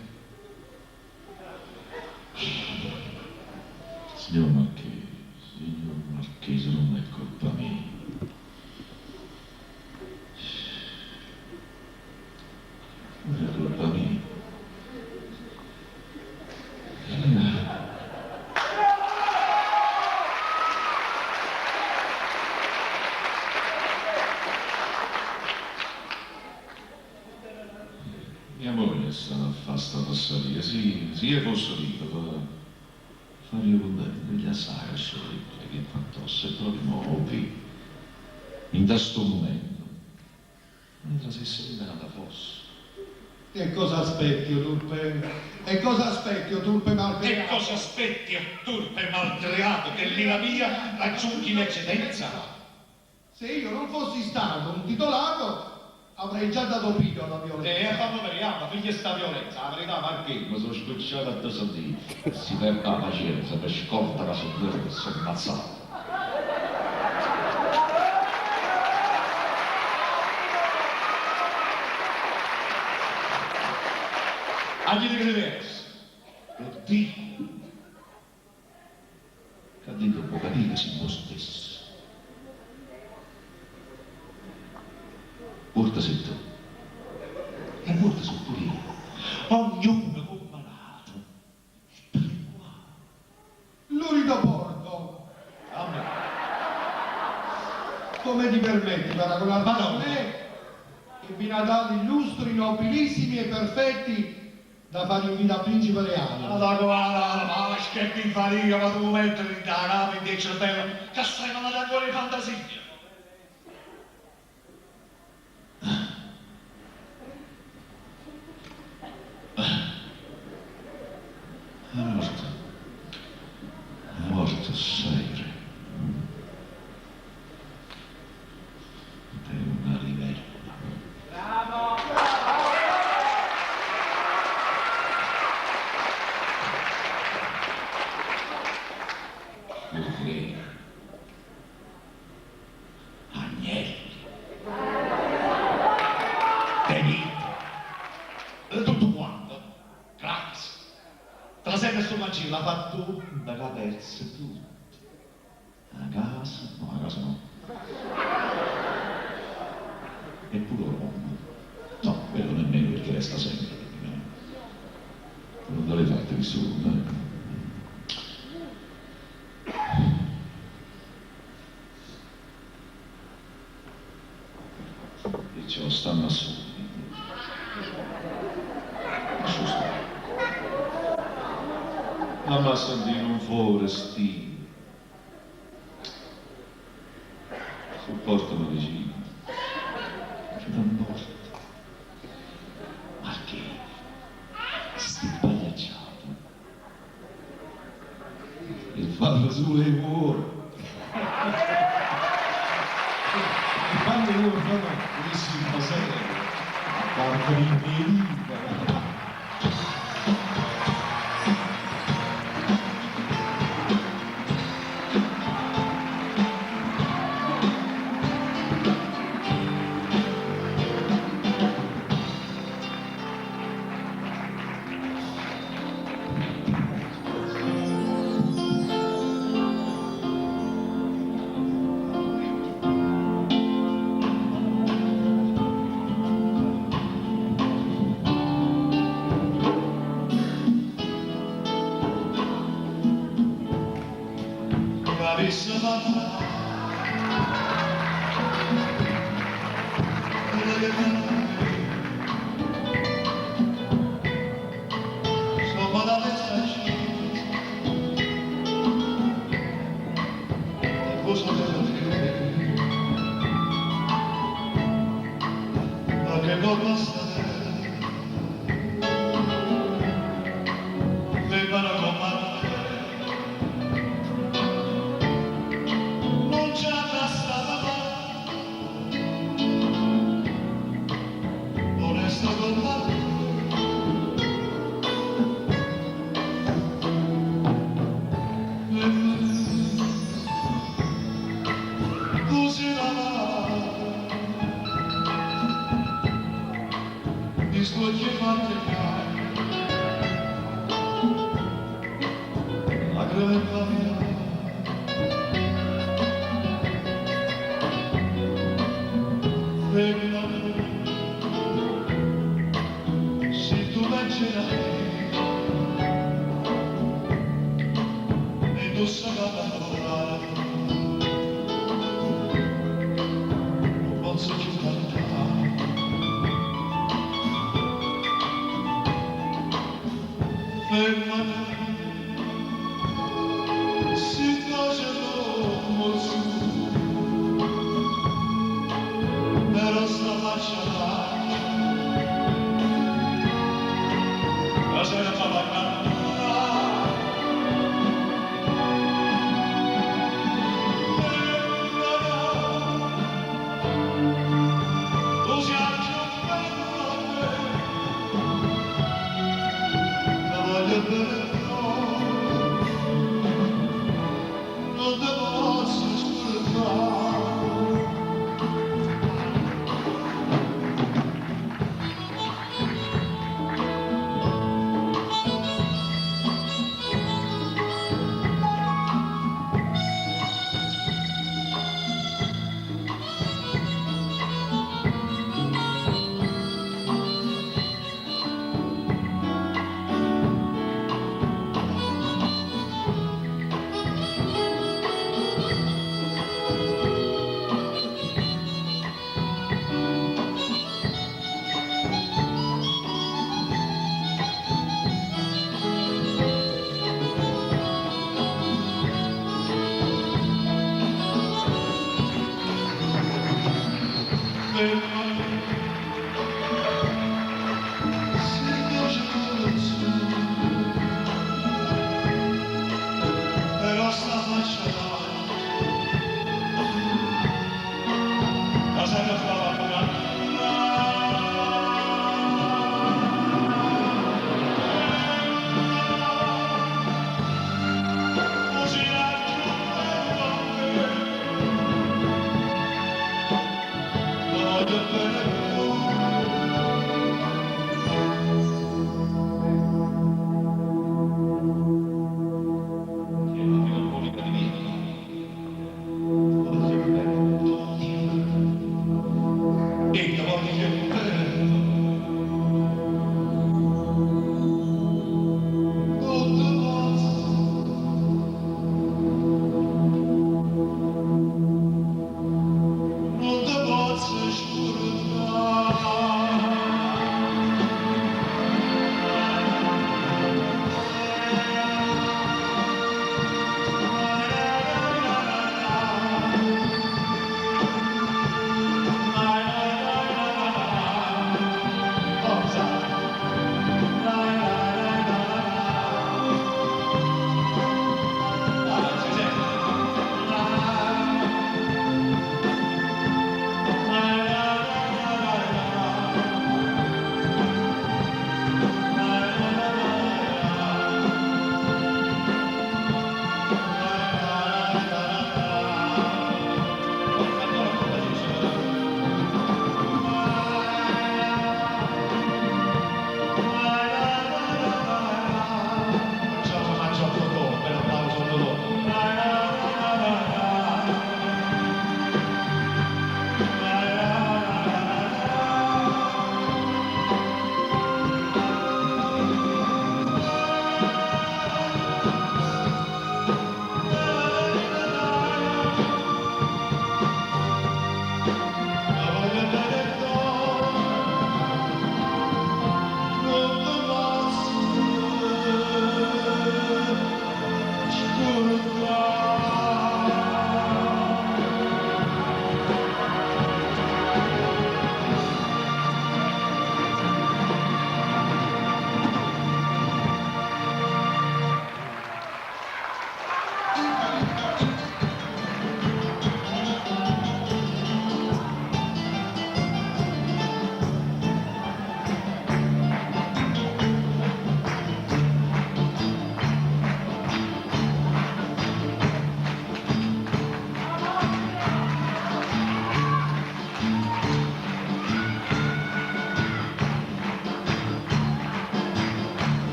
Signor Marchese, non è colpa mia. Non è colpa mia. Mia moglie è stata a fare sta passaria, sì, io fosse ricco, fare con degli assai assolutamente che fantosse, proprio nuovi, in questo momento, mentre se libera fosse. E cosa aspetti, o turpe? E cosa aspetti, o turpe malcreato? E cosa aspetti, o turpe malcreato, che l'ira mia raggiungi in eccedenza? Se io non fossi stato un titolato, avrei già dato piglio alla violenza. E fanno veriamo, figli sta violenza, la verità perché mi sono scocciato a tesori. Si perde la pazienza per scorta la sua due che sono ammazzato. Agli diversi, lo Dio, che ha detto può capire se lo stesso. Porta sei tu, e porta sono pure io, ognuno con malato, per qua. Lurido porco, Amen. come ti permetti paragonarti a me, che vi Natali illustri, nobilissimi e perfetti, da fare in vita a principe reale? Ma che mi fatica, ma tu mettere da nave in il cervello, che stai con la ancora di fantasia. È morto Seire. È una rivella. Urlè. Agnelli. Venite. Tutto quanto. Grazie. Te la sei messo mancino, l'ha fatto da la persa tutto. A casa? No, a casa no. Eppure Roma. No, quello nemmeno perché resta sempre. Non dalle fatte di solo, e ce lo stanno a soli. Ammazza di un forestino. Supportano vicino. Che da morte. Ma che? Sti pagliacciato. E fanno sulle muore. Quando io sono Purissima serie. a parte in piedi,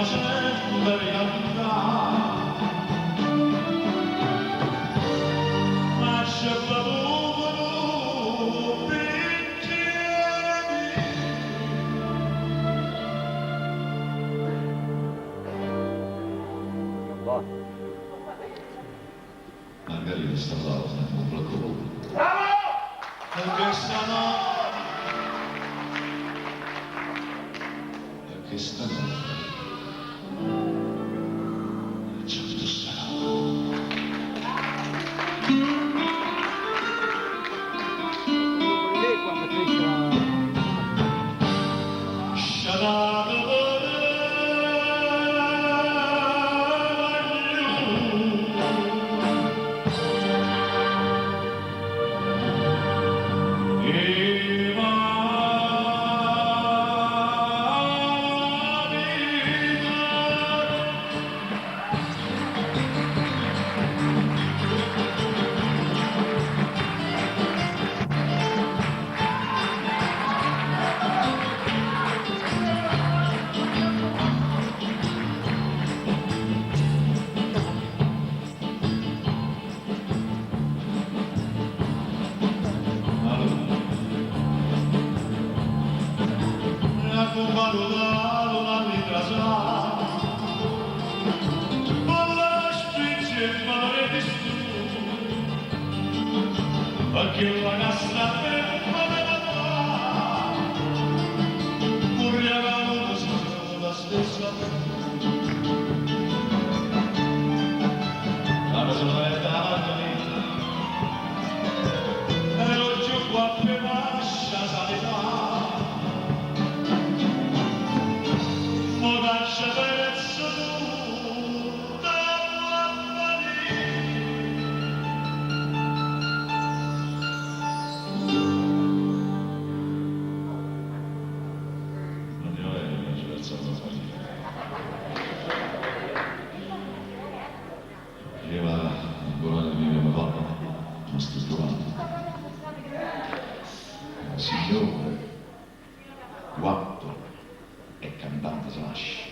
sempre cantare. Ma c'è bevuto bicchieri. Margherita sta là, non preoccupare. Bravo! E questa notte, Perché stanotte certo sarà. Perché la nostra voleva moriamo la stessa la ragione e oggi qua per lascia sanità mo lascia perezza tutta la Signore, quanto è cantante slash.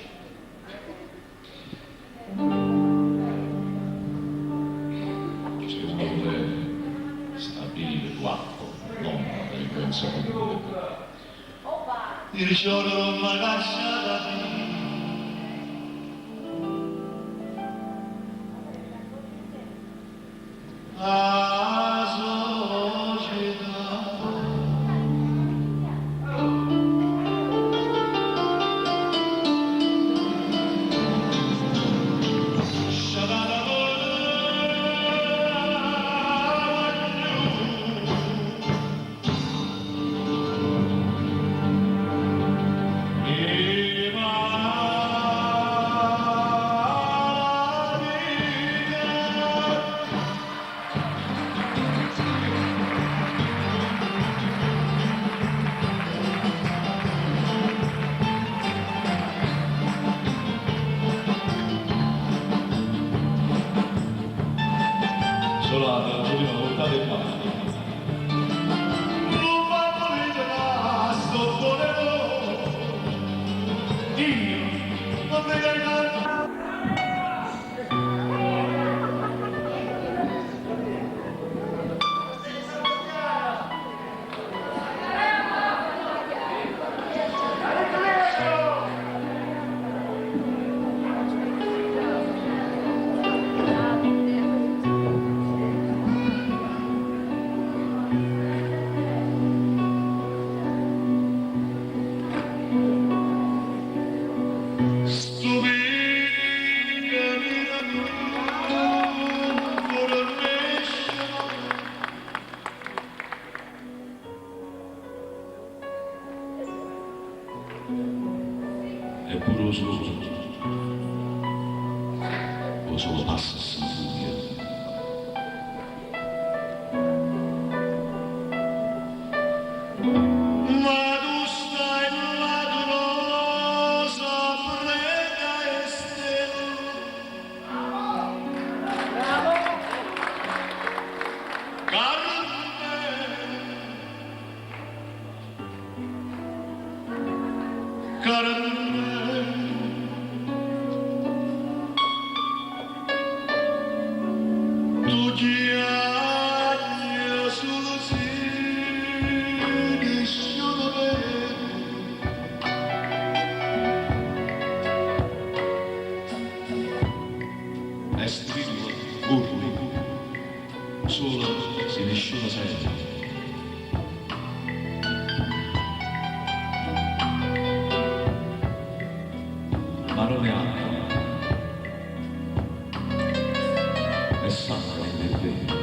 Se uno vuole stabilire quanto, non la frequenza comune. il giorno mi lascia da te. La società Solata, la prima volta del mare. Eppure o solo passa sempre. Ma tu stai la rosa prega e stella. Carne, ma non ne hanno. E sanno che è vero.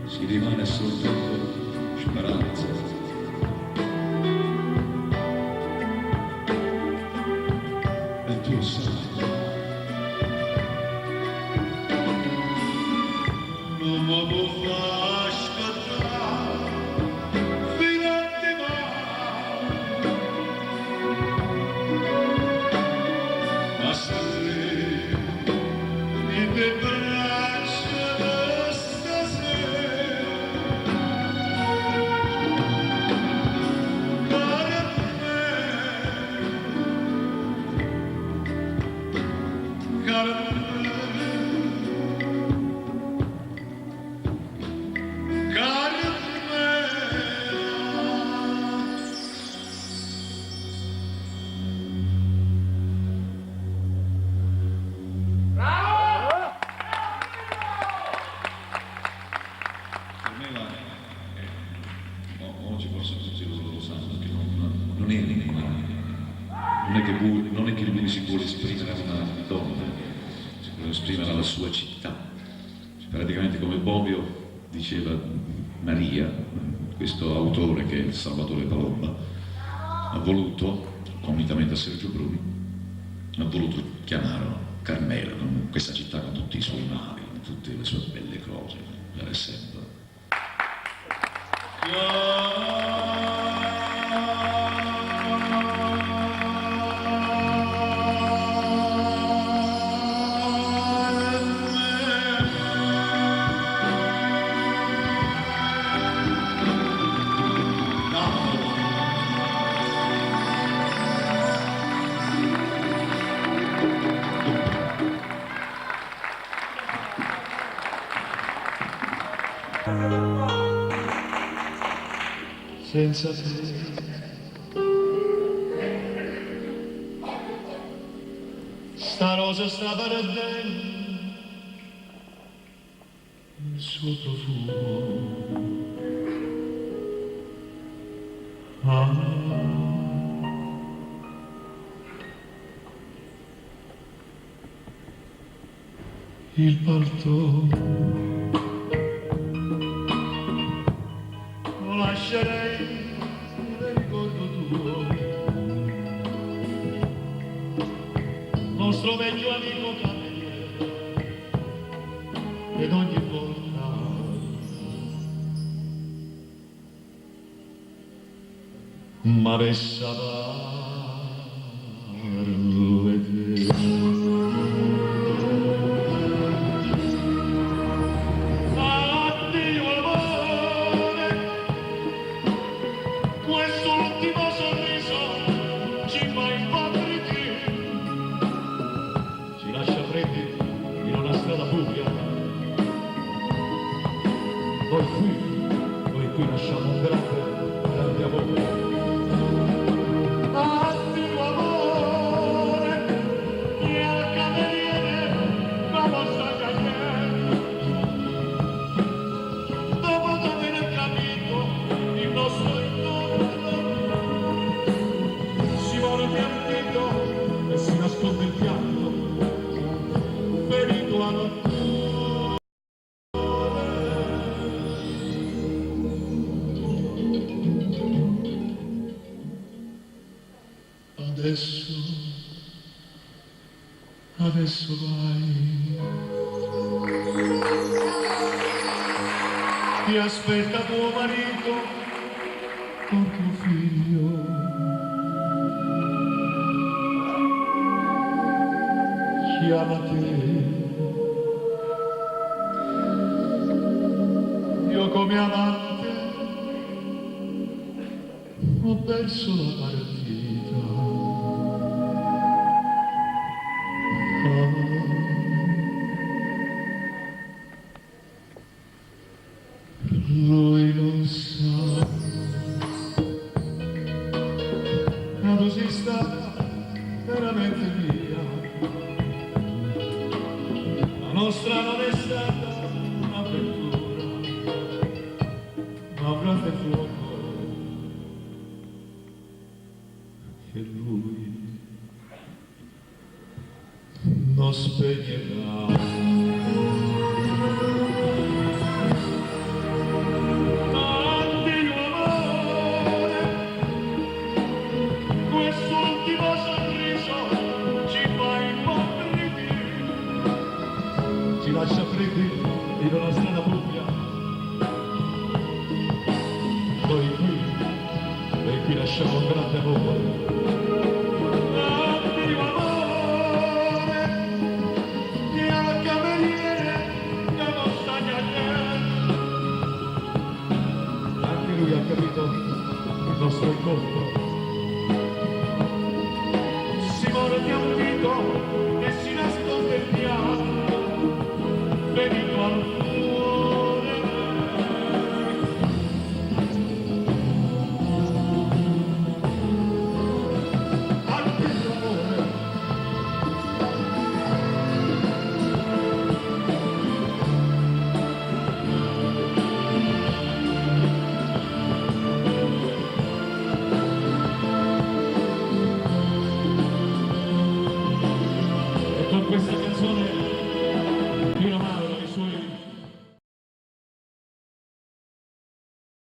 Si rimane soltanto speranza. E tu sai, non mi può far aspettare fino a domani, ma se in te braccia stasera, cara me, cara me. Oggi forse tutti lo sanno che non è che lui si vuole esprimere a una donna, si vuole esprimere alla sua città. Praticamente come Bobbio diceva Maria, questo autore che è Salvatore Palomba, ha voluto, unitamente a Sergio Bruni, ha voluto chiamare Carmela, questa città con tutti i suoi mali, tutte le sue belle cose, per essere. Senza te sta rosa sta perdendo il suo profumo. il palto. Lo lascerei nel ricordo tuo, nostro vecchio amico cameriere, ed ogni volta m'avessa parlo e te. Addio amore, questo ultimo sorriso ci fa impauriti, ci lascia freddi in una strada buia. Noi qui lasciamo un grande amore. Addio amore, e al cameriere come stai a te? Dopo aver capito il nostro incontro, si vuole piantito e si nasconde il pianto, ferito a notte. Adesso vai, ti aspetta tuo marito con tuo figlio. Chiama te, io come amante ho perso la partita. Lui non sa quando sei stata veramente mia. La nostra non è stata un'avventura, ma un grande fuoco che lui non spegnerà. Ci lascia freddi in una strada buia. Noi qui lasciamo un grande amore. Addio amore, che al cameriere che non sta niente. Anche lui ha capito il nostro incontro.